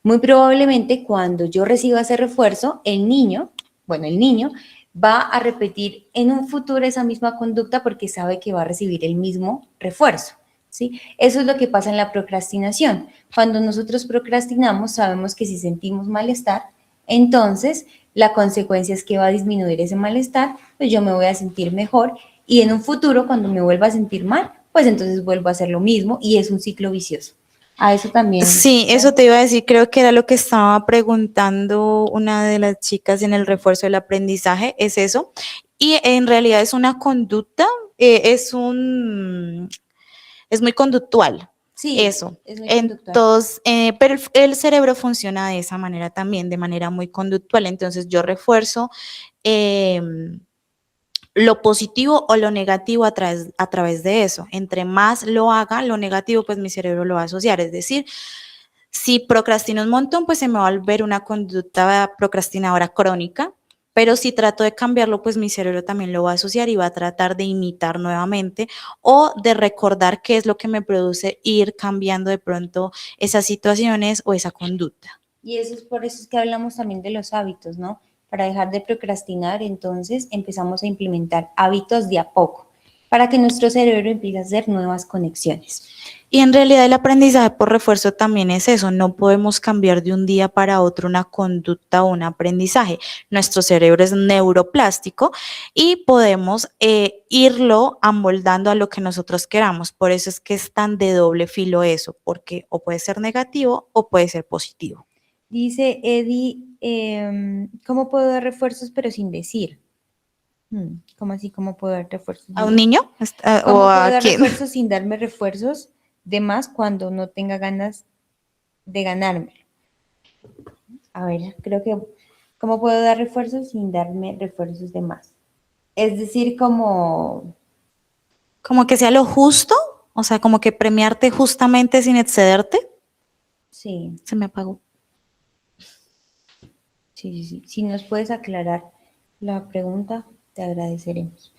Muy probablemente cuando yo reciba ese refuerzo, el niño va a repetir en un futuro esa misma conducta porque sabe que va a recibir el mismo refuerzo, ¿sí? Eso es lo que pasa en la procrastinación. Cuando nosotros procrastinamos, sabemos que si sentimos malestar, entonces la consecuencia es que va a disminuir ese malestar, pues yo me voy a sentir mejor y en un futuro, cuando me vuelva a sentir mal, pues entonces vuelvo a hacer lo mismo y es un ciclo vicioso. A eso también. Sí, eso te iba a decir, creo que era lo que estaba preguntando una de las chicas en el refuerzo del aprendizaje, es eso. Y en realidad es una conducta, es muy conductual. Sí, eso. es muy conductual. Entonces, pero el cerebro funciona de esa manera también, de manera muy conductual. Entonces yo refuerzo lo positivo o lo negativo a través de eso. Entre más lo haga, lo negativo, pues mi cerebro lo va a asociar. Es decir, si procrastino un montón, pues se me va a volver una conducta procrastinadora crónica, pero si trato de cambiarlo, pues mi cerebro también lo va a asociar y va a tratar de imitar nuevamente o de recordar qué es lo que me produce ir cambiando de pronto esas situaciones o esa conducta. Y eso es por eso es que hablamos también de los hábitos, ¿no? Para dejar de procrastinar, entonces empezamos a implementar hábitos de a poco, para que nuestro cerebro empiece a hacer nuevas conexiones. Y en realidad el aprendizaje por refuerzo también es eso, no podemos cambiar de un día para otro una conducta o un aprendizaje. Nuestro cerebro es neuroplástico y podemos irlo amoldando a lo que nosotros queramos. Por eso es que es tan de doble filo eso, porque o puede ser negativo o puede ser positivo. Dice Eddie, ¿cómo puedo dar refuerzos pero sin decir? ¿Cómo así? ¿Cómo puedo dar refuerzos? ¿A un niño? ¿Cómo ¿O puedo a dar quién? refuerzos sin darme refuerzos de más cuando no tenga ganas de ganarme? A ver, creo que, ¿cómo puedo dar refuerzos sin darme refuerzos de más? Es decir, como Como que sea lo justo, o sea, como que premiarte justamente sin excederte. sí, Se me apagó. sí. Si nos puedes aclarar la pregunta, te agradeceremos.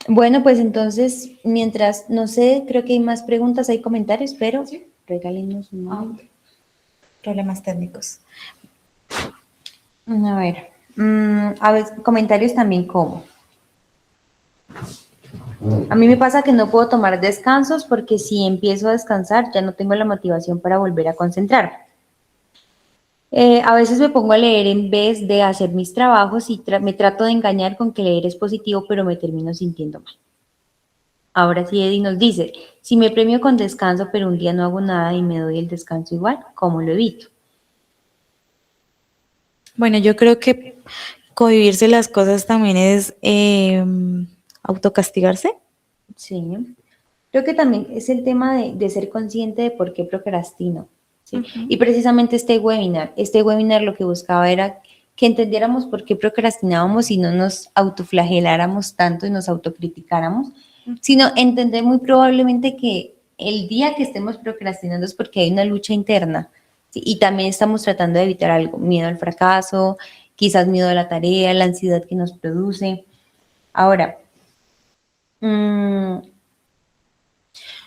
Bueno, pues entonces, mientras, no sé, creo que hay más preguntas, hay comentarios, pero Sí. regálenos un momento. Problemas técnicos. A ver, comentarios también como. A mí me pasa que no puedo tomar descansos porque si empiezo a descansar ya no tengo la motivación para volver a concentrarme. A veces me pongo a leer en vez de hacer mis trabajos y me trato de engañar con que leer es positivo, pero me termino sintiendo mal. Ahora sí, Eddie nos dice, si me premio con descanso, pero un día no hago nada y me doy el descanso igual, ¿cómo lo evito? Bueno, yo creo que cohibirse las cosas también es autocastigarse. Sí, creo que también es el tema de ser consciente de por qué procrastino. ¿Sí? Y precisamente este webinar lo que buscaba era que entendiéramos por qué procrastinábamos y no nos autoflageláramos tanto y nos autocriticáramos, sino entender muy probablemente que el día que estemos procrastinando es porque hay una lucha interna, ¿sí? Y también estamos tratando de evitar algo, miedo al fracaso, quizás miedo a la tarea, la ansiedad que nos produce. Ahora,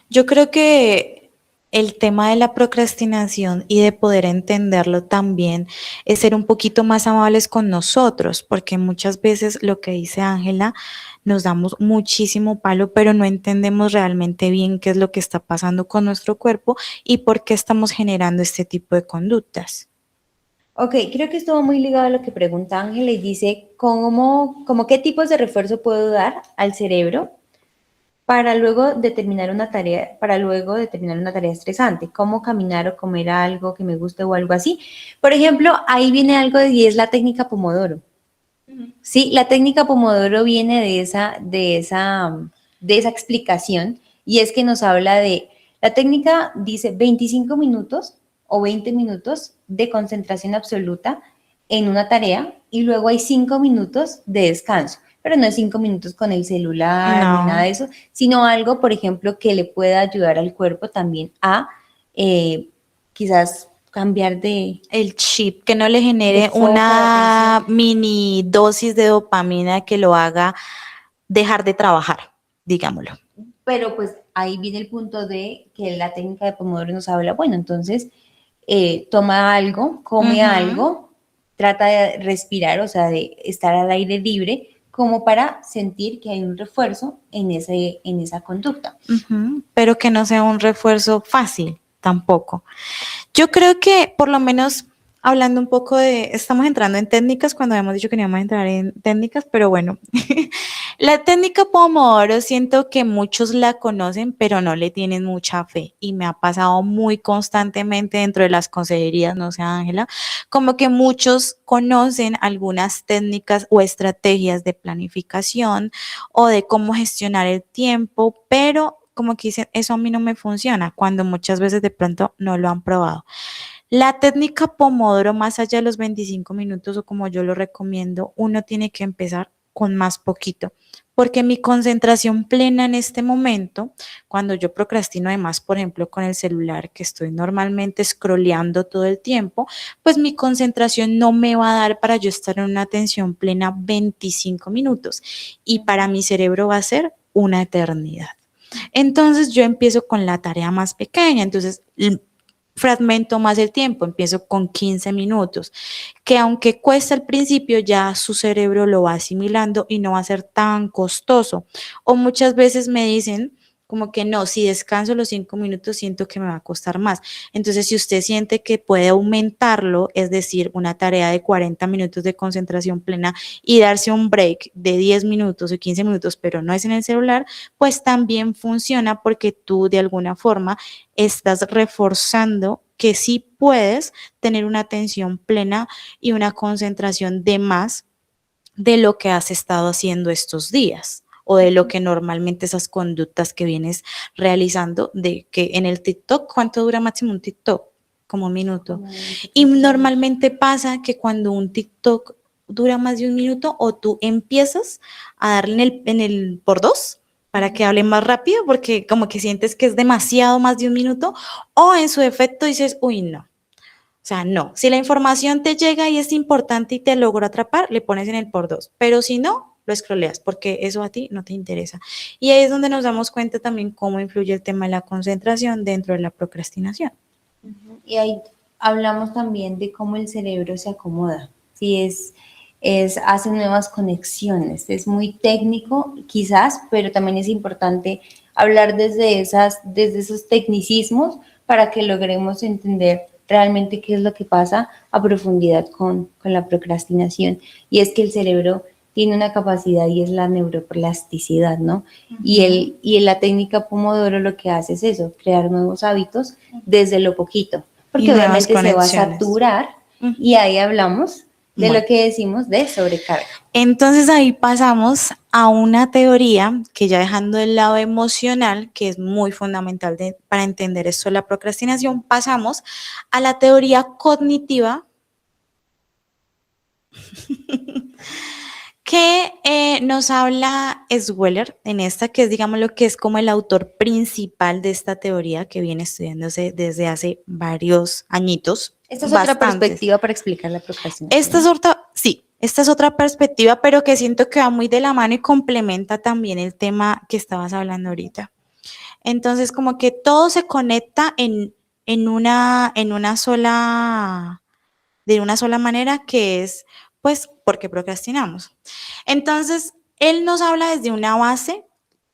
Yo creo que el tema de la procrastinación y de poder entenderlo también es ser un poquito más amables con nosotros, porque muchas veces lo que dice Ángela, nos damos muchísimo palo, pero no entendemos realmente bien qué es lo que está pasando con nuestro cuerpo y por qué estamos generando este tipo de conductas. Ok, creo que estuvo muy ligado a lo que pregunta Ángela y dice, ¿cómo qué tipos de refuerzo puedo dar al cerebro para luego determinar una tarea estresante? ¿Cómo caminar o comer algo que me guste o algo así? Por ejemplo, ahí viene algo y es la técnica Pomodoro. Sí, la técnica Pomodoro viene de esa explicación y es que nos habla la técnica dice 25 minutos o 20 minutos de concentración absoluta en una tarea y luego hay 5 minutos de descanso, pero no es 5 minutos con el celular ni nada No. de eso, sino algo, por ejemplo, que le pueda ayudar al cuerpo también a eh, quizás cambiar El chip que no le de genere foco, de una atención. mini dosis de dopamina que lo haga dejar de trabajar, digámoslo. Pero pues ahí viene el punto de que la técnica de Pomodoro nos habla, bueno, entonces toma algo, come Ujú. algo, trata de respirar, o sea, de estar al aire libre, como para sentir que hay un refuerzo en esa conducta. Ujú, pero que no sea un refuerzo fácil tampoco. Yo creo que por lo menos hablando un poco estamos entrando en técnicas cuando habíamos dicho que no íbamos a entrar en técnicas, pero bueno, la técnica Pomodoro siento que muchos la conocen, pero no le tienen mucha fe y me ha pasado muy constantemente dentro de las consejerías, no sé, Ángela, como que muchos conocen algunas técnicas o estrategias de planificación o de cómo gestionar el tiempo, pero como que dicen, eso a mí no me funciona, cuando muchas veces de pronto no lo han probado. La técnica Pomodoro, más allá de los 25 minutos o como yo lo recomiendo, uno tiene que empezar con más poquito, porque mi concentración plena en este momento, cuando yo procrastino además, por ejemplo, con el celular, que estoy normalmente scrolleando todo el tiempo, pues mi concentración no me va a dar para yo estar en una atención plena 25 minutos y para mi cerebro va a ser una eternidad. Entonces yo empiezo con la tarea más pequeña, entonces fragmento más el tiempo, empiezo con 15 minutos, que aunque cuesta al principio, ya su cerebro lo va asimilando y no va a ser tan costoso. O muchas veces me dicen como que no, si descanso los 5 minutos siento que me va a costar más. Entonces, si usted siente que puede aumentarlo, es decir, una tarea de 40 minutos de concentración plena y darse un break de 10 minutos o 15 minutos, pero no es en el celular, pues también funciona porque tú de alguna forma estás reforzando que sí puedes tener una atención plena y una concentración de más de lo que has estado haciendo estos días o de lo que normalmente esas conductas que vienes realizando, de que en el TikTok, ¿cuánto dura máximo un TikTok? Como un minuto. Como Y 15 segundos. normalmente pasa que cuando un TikTok dura más de un minuto o tú empiezas a darle en el por dos para que hable más rápido porque como que sientes que es demasiado más de un minuto o en su efecto dices, uy, no. O sea, no. Si la información te llega y es importante y te logro atrapar, le pones en el por dos. Pero si no, lo scrolleas porque eso a ti no te interesa. Y ahí es donde nos damos cuenta también cómo influye el tema de la concentración dentro de la procrastinación. Y ahí hablamos también de cómo el cerebro se acomoda, ¿sí? Hace nuevas conexiones, es muy técnico quizás, pero también es importante hablar desde esos tecnicismos para que logremos entender realmente qué es lo que pasa a profundidad con la procrastinación. Y es que el cerebro tiene una capacidad y es la neuroplasticidad, ¿no? Y la técnica Pomodoro lo que hace es eso, crear nuevos hábitos desde lo poquito, Y porque nuevas obviamente se va a conexiones. saturar y Ujú. ahí hablamos de Bueno, lo que decimos de sobrecarga. entonces ahí pasamos a una teoría que ya dejando el lado emocional, que es muy fundamental para entender esto de la procrastinación, pasamos a la teoría cognitiva que nos habla Sweller en esta, que es, digamos, lo que es como el autor principal de esta teoría que viene estudiándose desde hace varios añitos, Esta es otra bastantes. perspectiva para explicar la Esta procrastinación, es ¿no? otra, sí, esta es otra perspectiva, pero que siento que va muy de la mano y complementa también el tema que estabas hablando ahorita. Entonces, como que todo se conecta de una sola manera, que es, pues, porque procrastinamos. Entonces, él nos habla desde una base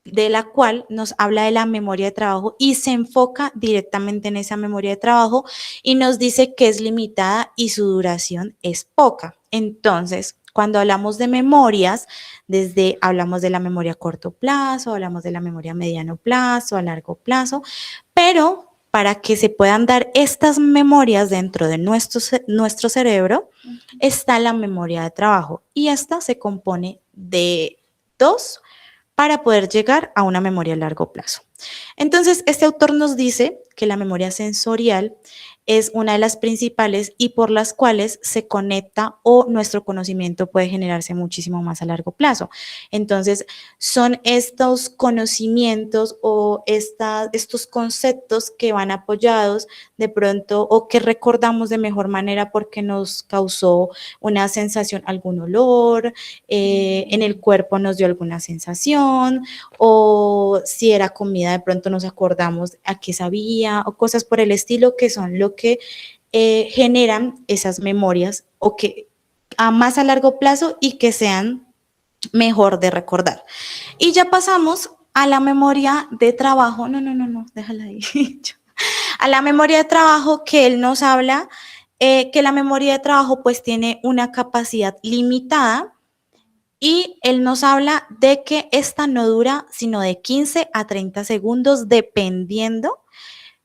de la cual nos habla de la memoria de trabajo y se enfoca directamente en esa memoria de trabajo y nos dice que es limitada y su duración es poca. Entonces, cuando hablamos de memorias, hablamos de la memoria a corto plazo, hablamos de la memoria a mediano plazo, a largo plazo, pero para que se puedan dar estas memorias dentro de nuestro cerebro, está la memoria de trabajo y esta se compone de dos para poder llegar a una memoria a largo plazo. Entonces, este autor nos dice que la memoria sensorial es una de las principales y por las cuales se conecta o nuestro conocimiento puede generarse muchísimo más a largo plazo. Entonces, son estos conocimientos o estos conceptos que van apoyados de pronto o que recordamos de mejor manera porque nos causó una sensación, algún olor, en el cuerpo nos dio alguna sensación o si era comida de pronto nos acordamos a qué sabía o cosas por el estilo que son lo que generan esas memorias o que a más a largo plazo y que sean mejor de recordar. Y ya pasamos a la memoria de trabajo, no, déjala ahí. A la memoria de trabajo que él nos habla, que la memoria de trabajo pues tiene una capacidad limitada y él nos habla de que esta no dura sino de 15 a 30 segundos dependiendo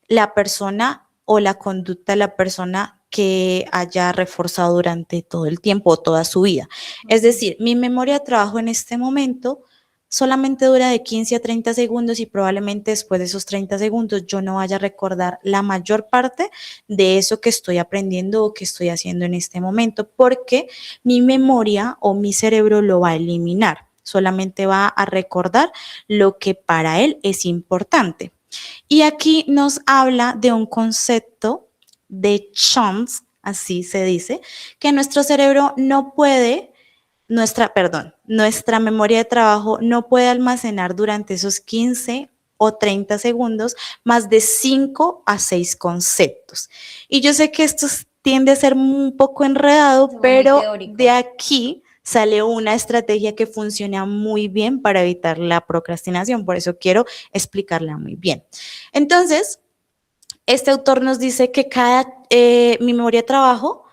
la persona o la conducta de la persona que haya reforzado durante todo el tiempo o toda su vida. Es decir, mi memoria de trabajo en este momento solamente dura de 15 a 30 segundos y probablemente después de esos 30 segundos yo no vaya a recordar la mayor parte de eso que estoy aprendiendo o que estoy haciendo en este momento, porque mi memoria o mi cerebro lo va a eliminar. Solamente va a recordar lo que para él es importante. Y aquí nos habla de un concepto de chunks, así se dice, que nuestro cerebro no puede, nuestra memoria de trabajo no puede almacenar durante esos 15 o 30 segundos más de 5 a 6 conceptos. Y yo sé que esto tiende a ser un poco enredado, pero de aquí sale una estrategia que funciona muy bien para evitar la procrastinación. Por eso quiero explicarla muy bien. Entonces, este autor nos dice que mi memoria de trabajo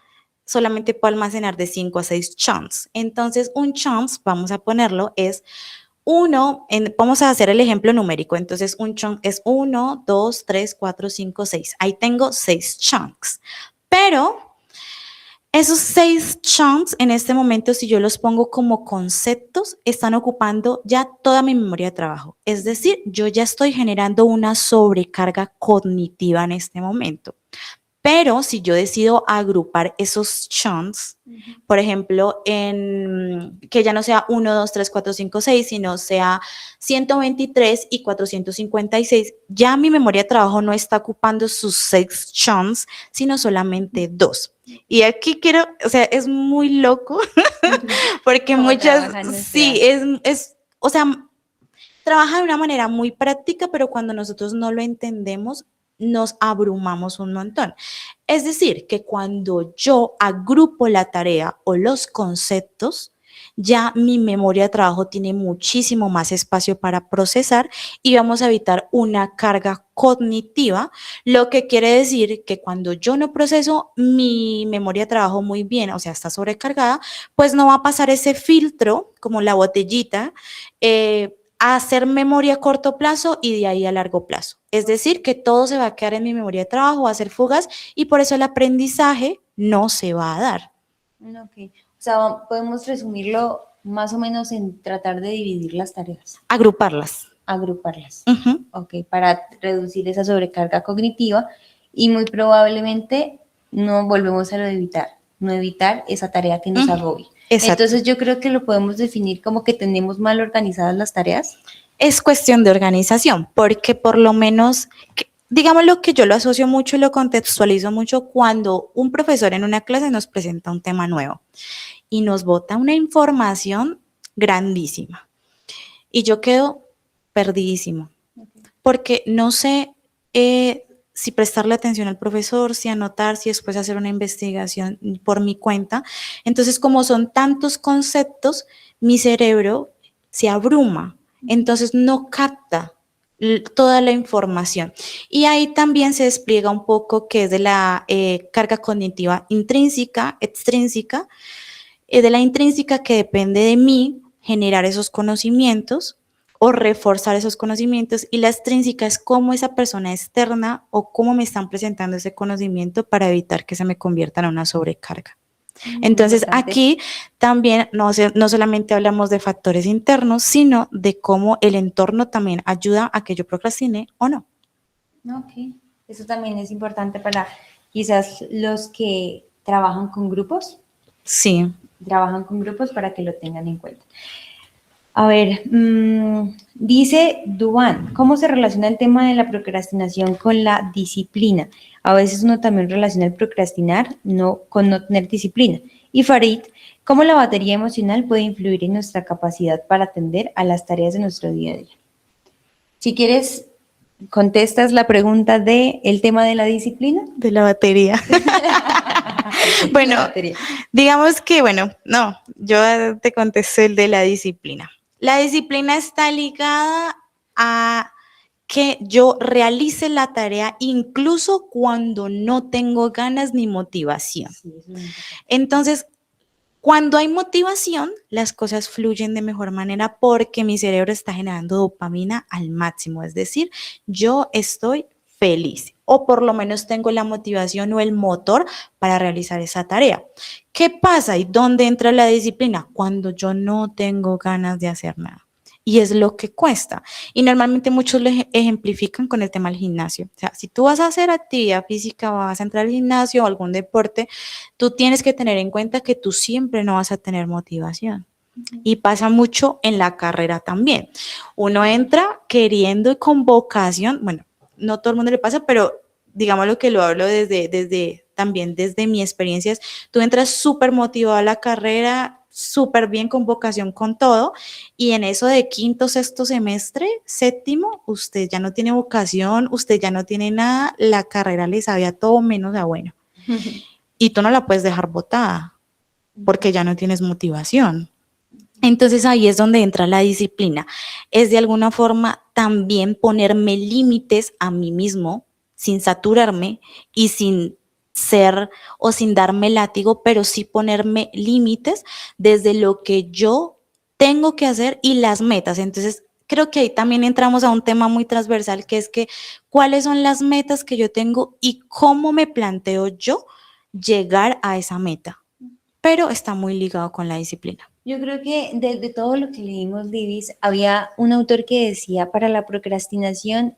solamente puede almacenar de 5 a 6 chunks. Entonces, un chunks, vamos a ponerlo, es vamos a hacer el ejemplo numérico. Entonces, un chunk es 1, 2, 3, 4, 5, 6. Ahí tengo 6 chunks. Pero esos 6 chunks en este momento, si yo los pongo como conceptos, están ocupando ya toda mi memoria de trabajo. Es decir, yo ya estoy generando una sobrecarga cognitiva en este momento. Pero si yo decido agrupar esos chunks, por ejemplo, que ya no sea 1, 2, 3, 4, 5, 6, sino sea 123 y 456, ya mi memoria de trabajo no está ocupando sus 6 chunks, sino solamente 2. Y aquí o sea, es muy loco, porque sí, o sea, trabaja de una manera muy práctica, pero cuando nosotros no lo entendemos, nos abrumamos un montón. Es decir, que cuando yo agrupo la tarea o los conceptos, ya mi memoria de trabajo tiene muchísimo más espacio para procesar y vamos a evitar una carga cognitiva, lo que quiere decir que cuando yo no proceso mi memoria de trabajo muy bien, o sea, está sobrecargada, pues no va a pasar ese filtro como la botellita, a hacer memoria a corto plazo y de ahí a largo plazo. Es decir, que todo se va a quedar en mi memoria de trabajo, va a ser fugaz y por eso el aprendizaje no se va a dar. Ok, o sea, podemos resumirlo más o menos en tratar de dividir las tareas. Agruparlas. Ok, para reducir esa sobrecarga cognitiva y muy probablemente no volvemos a lo de no evitar esa tarea que nos agobie. Exacto. Entonces yo creo que lo podemos definir como que tenemos mal organizadas las tareas. Es cuestión de organización, porque por lo menos, digamos lo que yo lo asocio mucho y lo contextualizo mucho cuando un profesor en una clase nos presenta un tema nuevo y nos bota una información grandísima y yo quedo perdidísimo, porque no sé si prestarle atención al profesor, si anotar, si después hacer una investigación por mi cuenta. Entonces, como son tantos conceptos, mi cerebro se abruma, entonces no capta toda la información. Y ahí también se despliega un poco que es de la carga cognitiva intrínseca, extrínseca, de la intrínseca que depende de mí generar esos conocimientos o reforzar esos conocimientos, y la extrínseca es cómo esa persona externa o cómo me están presentando ese conocimiento para evitar que se me convierta en una sobrecarga. Entonces, Importante. aquí también no solamente hablamos de factores internos, sino de cómo el entorno también ayuda a que yo procrastine o no. Ok, eso también es importante para quizás los que trabajan con grupos para que lo tengan en cuenta. A ver, dice Duan, ¿cómo se relaciona el tema de la procrastinación con la disciplina? A veces uno también relaciona el procrastinar con no tener disciplina. Y Farid, ¿cómo la batería emocional puede influir en nuestra capacidad para atender a las tareas de nuestro día a día? Si quieres, contestas la pregunta del tema de la disciplina. De la batería. Bueno, digamos que, no, yo te contesto el de la disciplina. La disciplina está ligada a que yo realice la tarea incluso cuando no tengo ganas ni motivación. Entonces, cuando hay motivación, las cosas fluyen de mejor manera porque mi cerebro está generando dopamina al máximo, es decir, yo estoy feliz o por lo menos tengo la motivación o el motor para realizar esa tarea. ¿Qué pasa y dónde entra la disciplina? Cuando yo no tengo ganas de hacer nada. Y es lo que cuesta. Y normalmente muchos lo ejemplifican con el tema del gimnasio. O sea, si tú vas a hacer actividad física, vas a entrar al gimnasio o algún deporte, tú tienes que tener en cuenta que tú siempre no vas a tener motivación. Y pasa mucho en la carrera también. Uno entra queriendo y con vocación, bueno, no todo el mundo le pasa, pero digamos lo que lo hablo también desde mi experiencia, tú entras súper motivado a la carrera, súper bien con vocación, con todo, y en eso de quinto, sexto semestre, séptimo, usted ya no tiene vocación, usted ya no tiene nada, la carrera le sabe a todo menos a bueno. Y tú no la puedes dejar botada porque ya no tienes motivación. Entonces ahí es donde entra la disciplina. Es de alguna forma también ponerme límites a mí mismo sin saturarme y sin ser o sin darme látigo, pero sí ponerme límites desde lo que yo tengo que hacer y las metas. Entonces creo que ahí también entramos a un tema muy transversal, que es que cuáles son las metas que yo tengo y cómo me planteo yo llegar a esa meta. Pero está muy ligado con la disciplina. Yo creo que de todo lo que leímos, Divis, había un autor que decía para la procrastinación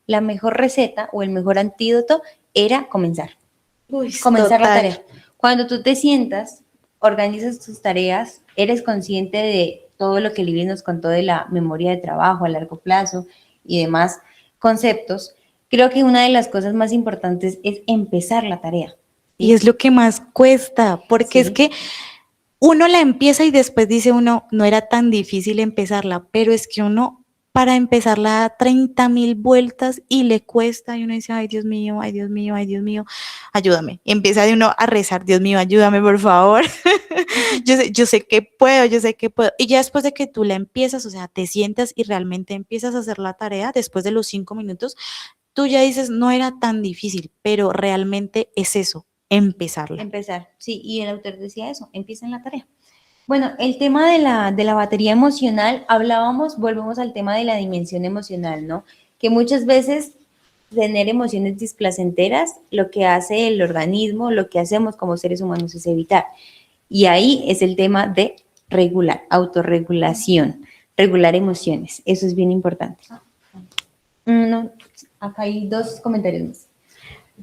la mejor receta o el mejor antídoto era comenzar. Comenzar la tarea. Cuando tú te sientas, organizas tus tareas, eres consciente de todo lo que Libby nos contó de la memoria de trabajo a largo plazo y demás conceptos, creo que una de las cosas más importantes es empezar la tarea. ¿Sí? Y es lo que más cuesta, porque es que uno la empieza y después dice uno, no era tan difícil empezarla, pero es que uno para empezarla da 30,000 vueltas y le cuesta y uno dice, ay Dios mío, ay Dios mío, ay Dios mío, ayúdame. Y empieza de uno a rezar, Dios mío, ayúdame por favor. yo sé que puedo, yo sé que puedo. Y ya después de que tú la empiezas, o sea, te sientas y realmente empiezas a hacer la tarea, después de los 5 minutos, tú ya dices, no era tan difícil, pero realmente es eso. Empezarla. Empezar, sí, y el autor decía eso, empiecen la tarea. Bueno, el tema de la batería emocional, volvemos al tema de la dimensión emocional, ¿no? Que muchas veces tener emociones displacenteras, lo que hace el organismo, lo que hacemos como seres humanos es evitar. Y ahí es el tema de regular, autorregulación, regular emociones, eso es bien importante. No, acá hay 2 comentarios más.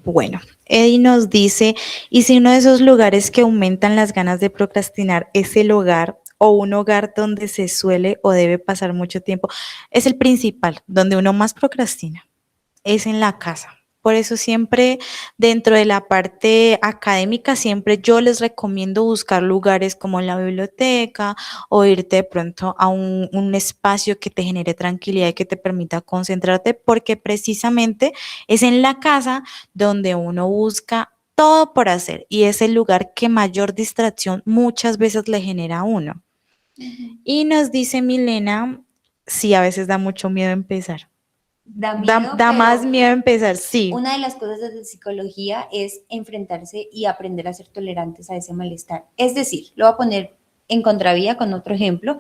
Bueno, Eddie nos dice, y si uno de esos lugares que aumentan las ganas de procrastinar es el hogar o un hogar donde se suele o debe pasar mucho tiempo, es el principal, donde uno más procrastina, es en la casa. Por eso siempre dentro de la parte académica, siempre yo les recomiendo buscar lugares como la biblioteca o irte de pronto a un espacio que te genere tranquilidad y que te permita concentrarte, porque precisamente es en la casa donde uno busca todo por hacer y es el lugar que mayor distracción muchas veces le genera a uno. Y nos dice Milena, sí, a veces da mucho miedo empezar. Da más miedo empezar, sí. Una de las cosas de psicología es enfrentarse y aprender a ser tolerantes a ese malestar. Es decir, lo voy a poner en contravía con otro ejemplo.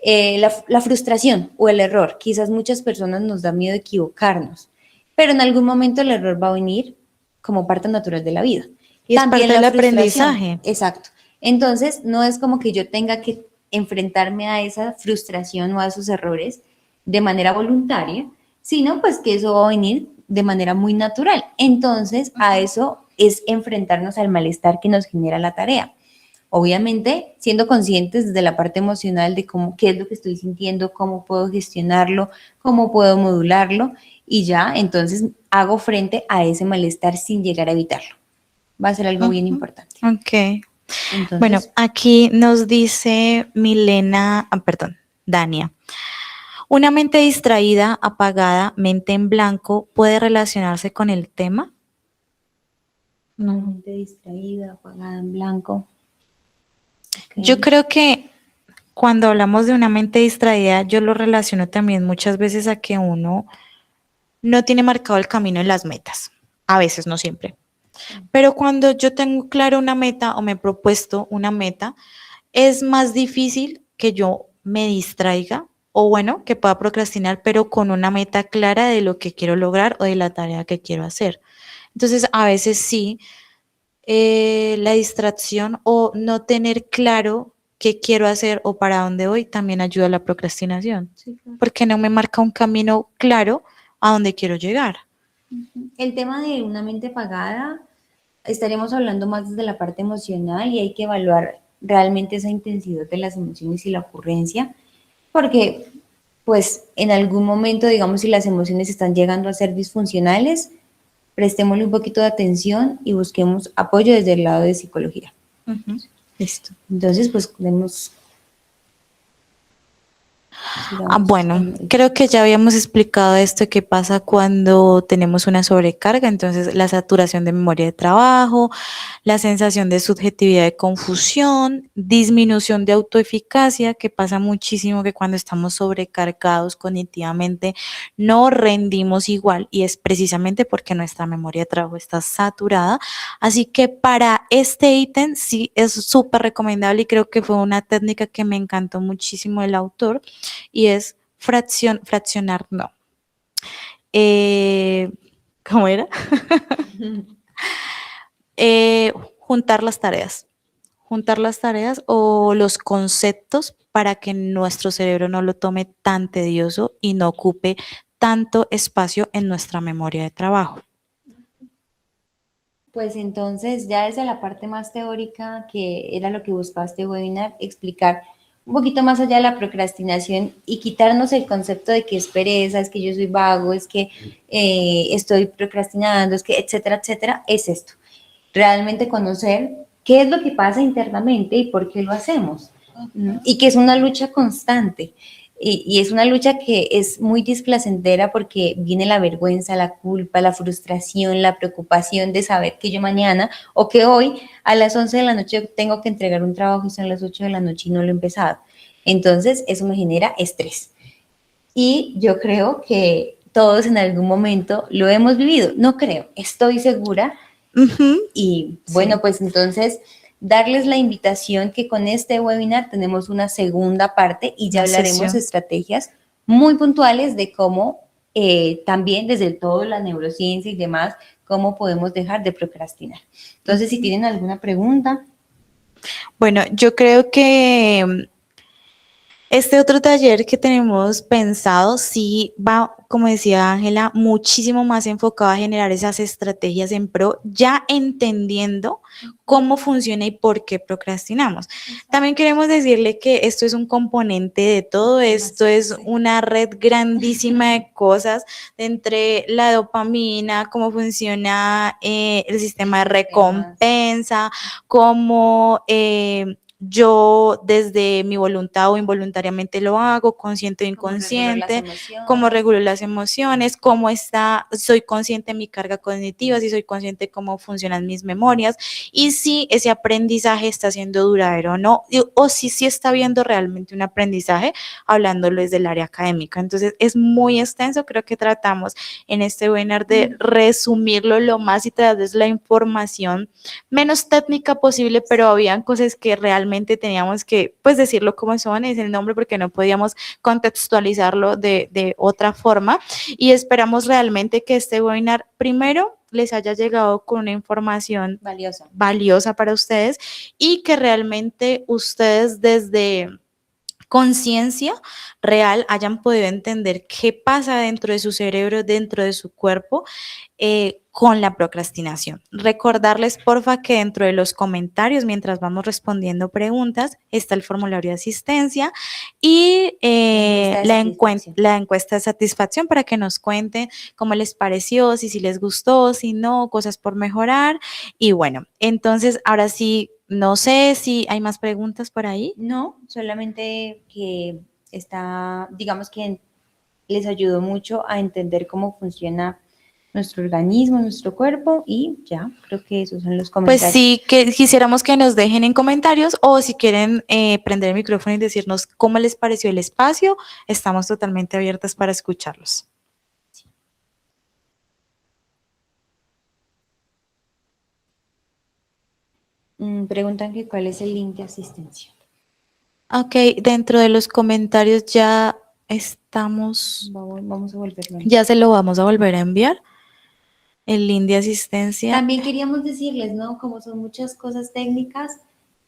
La frustración o el error. Quizás muchas personas nos da miedo equivocarnos, pero en algún momento el error va a venir como parte natural de la vida. Y es También parte del la frustración. aprendizaje. Exacto. Entonces, no es como que yo tenga que enfrentarme a esa frustración o a esos errores de manera voluntaria, sino pues que eso va a venir de manera muy natural. Entonces, a eso es enfrentarnos al malestar que nos genera la tarea. Obviamente, siendo conscientes desde la parte emocional de cómo, qué es lo que estoy sintiendo, cómo puedo gestionarlo, cómo puedo modularlo y ya, entonces hago frente a ese malestar sin llegar a evitarlo. Va a ser algo bien importante. Ok. Entonces, Bueno, aquí nos dice Milena, perdón, Dania. ¿Una mente distraída, apagada, mente en blanco, puede relacionarse con el tema? una mente distraída, apagada en blanco. Okay. Yo creo que cuando hablamos de una mente distraída, yo lo relaciono también muchas veces a que uno no tiene marcado el camino en las metas. A veces, no siempre. Pero cuando yo tengo claro una meta o me he propuesto una meta, es más difícil que yo me distraiga o bueno, que pueda procrastinar, pero con una meta clara de lo que quiero lograr o de la tarea que quiero hacer. Entonces, a veces sí, la distracción o no tener claro qué quiero hacer o para dónde voy también ayuda a la procrastinación, Sí, claro. porque no me marca un camino claro a dónde quiero llegar. El tema de una mente apagada, estaremos hablando más desde la parte emocional y hay que evaluar realmente esa intensidad de las emociones y la ocurrencia, porque pues en algún momento, digamos, si las emociones están llegando a ser disfuncionales, prestémosle un poquito de atención y busquemos apoyo desde el lado de psicología. Listo. Entonces, pues podemos... Bueno, creo que ya habíamos explicado esto, qué pasa cuando tenemos una sobrecarga, entonces la saturación de memoria de trabajo, la sensación de subjetividad de confusión, disminución de autoeficacia, que pasa muchísimo que cuando estamos sobrecargados cognitivamente no rendimos igual y es precisamente porque nuestra memoria de trabajo está saturada. Así que para este ítem sí es súper recomendable y creo que fue una técnica que me encantó muchísimo del autor y es fraccionar, no. ¿Cómo era? Juntar las tareas o los conceptos para que nuestro cerebro no lo tome tan tedioso y no ocupe tanto espacio en nuestra memoria de trabajo. Pues entonces, ya desde la parte más teórica, que era lo que buscaba este webinar, explicar un poquito más allá de la procrastinación y quitarnos el concepto de que es pereza, es que yo soy vago, es que estoy procrastinando, es que etcétera, etcétera, es esto. Realmente conocer qué es lo que pasa internamente y por qué lo hacemos. Y que es una lucha constante. Y es una lucha que es muy displacentera porque viene la vergüenza, la culpa, la frustración, la preocupación de saber que yo mañana o que hoy a las 11 de la noche tengo que entregar un trabajo y son las 8 de la noche y no lo he empezado. Entonces, eso me genera estrés. Y yo creo que todos en algún momento lo hemos vivido. No creo, estoy segura. Y bueno, pues entonces darles la invitación que con este webinar tenemos una segunda parte y ya hablaremos de estrategias muy puntuales de cómo también desde todo la neurociencia y demás, cómo podemos dejar de procrastinar. Entonces, si tienen alguna pregunta. Bueno, yo creo que este otro taller que tenemos pensado sí va, como decía Ángela, muchísimo más enfocado a generar esas estrategias en pro, ya entendiendo cómo funciona y por qué procrastinamos. También queremos decirle que esto es un componente de todo esto, es una red grandísima de cosas, entre la dopamina, cómo funciona el sistema de recompensa, cómo yo desde mi voluntad o involuntariamente lo hago, consciente o inconsciente, cómo regulo las emociones, cómo soy consciente de mi carga cognitiva, si soy consciente de cómo funcionan mis memorias y si ese aprendizaje está siendo duradero o no, o si sí está habiendo realmente un aprendizaje, hablándolo desde el área académica. Entonces es muy extenso, creo que tratamos en este webinar de resumirlo lo más y traerles la información menos técnica posible, pero habían cosas que realmente realmente teníamos que pues decirlo como son, es el nombre porque no podíamos contextualizarlo de otra forma y esperamos realmente que este webinar primero les haya llegado con una información Valiosa. valiosa para ustedes y que realmente ustedes desde conciencia real hayan podido entender qué pasa dentro de su cerebro, dentro de su cuerpo con la procrastinación. Recordarles, porfa, que dentro de los comentarios, mientras vamos respondiendo preguntas, está el formulario de asistencia y la encuesta de satisfacción para que nos cuenten cómo les pareció, si les gustó, si no, cosas por mejorar. Y bueno, entonces ahora sí, no sé si hay más preguntas por ahí. No, solamente que digamos que les ayudó mucho a entender cómo funciona nuestro organismo, nuestro cuerpo y ya, creo que esos son los Pues comentarios. sí, que quisiéramos que nos dejen en comentarios o si quieren prender el micrófono y decirnos cómo les pareció el espacio, estamos totalmente abiertas para escucharlos. Preguntan que cuál es el link de asistencia. Ok, dentro de los comentarios ya estamos, Vamos a volverlo. ya se lo vamos a volver a enviar, el link de asistencia. También queríamos decirles, ¿no? Como son muchas cosas técnicas,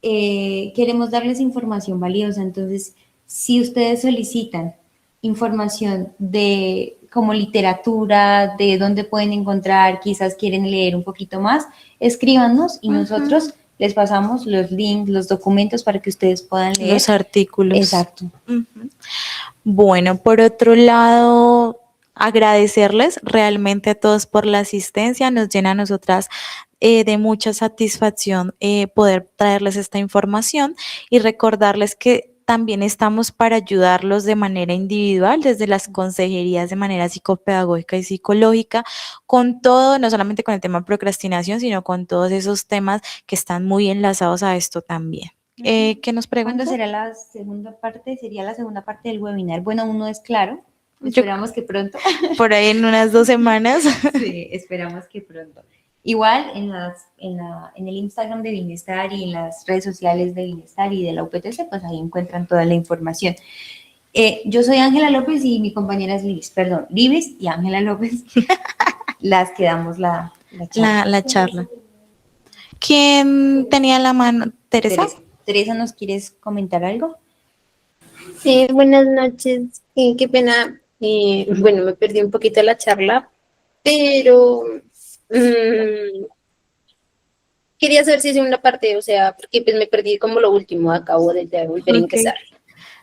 queremos darles información valiosa. Entonces, si ustedes solicitan información de como literatura, de dónde pueden encontrar, quizás quieren leer un poquito más, escríbanos y nosotros les pasamos los links, los documentos para que ustedes puedan leer. Los artículos. Exacto. Bueno, por otro lado, agradecerles realmente a todos por la asistencia, nos llena a nosotras de mucha satisfacción poder traerles esta información y recordarles que también estamos para ayudarlos de manera individual, desde las consejerías de manera psicopedagógica y psicológica, con todo, no solamente con el tema de procrastinación, sino con todos esos temas que están muy enlazados a esto también. ¿Qué nos preguntan? ¿Cuándo será la segunda parte? Sería la segunda parte del webinar. Bueno, aún no es claro. Esperamos que pronto. Por ahí en unas 2 semanas. Sí, esperamos que pronto. Igual en el Instagram de Bienestar y en las redes sociales de Bienestar y de la UPTC, pues ahí encuentran toda la información. Yo soy Ángela López y mi compañera es Libis y Ángela López, las que damos la charla. La charla. ¿Quién tenía la mano? ¿Teresa? Teresa, ¿nos quieres comentar algo? Buenas noches. Qué pena. Bueno, me perdí un poquito la charla, pero quería saber si es una parte, o sea, porque pues me perdí como lo último, acabo de volver a empezar.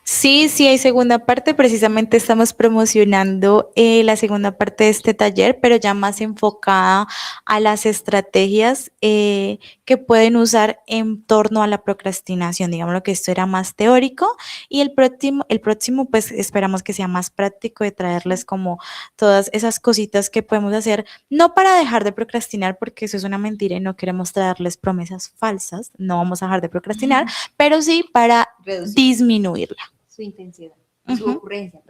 Sí, hay segunda parte. Precisamente estamos promocionando la segunda parte de este taller, pero ya más enfocada a las estrategias que pueden usar en torno a la procrastinación. Digamos que esto era más teórico y el próximo pues esperamos que sea más práctico, de traerles como todas esas cositas que podemos hacer, no para dejar de procrastinar, porque eso es una mentira y no queremos traerles promesas falsas, no vamos a dejar de procrastinar, pero sí para disminuirla. Su intensidad, su ocurrencia.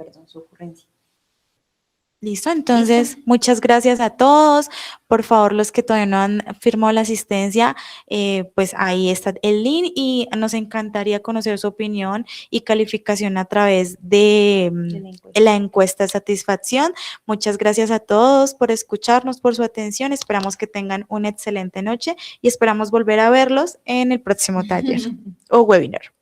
Listo, entonces muchas gracias a todos. Por favor, los que todavía no han firmado la asistencia, pues ahí está el link y nos encantaría conocer su opinión y calificación a través de la encuesta de satisfacción. Muchas gracias a todos por escucharnos, por su atención. Esperamos que tengan una excelente noche y esperamos volver a verlos en el próximo taller o webinar.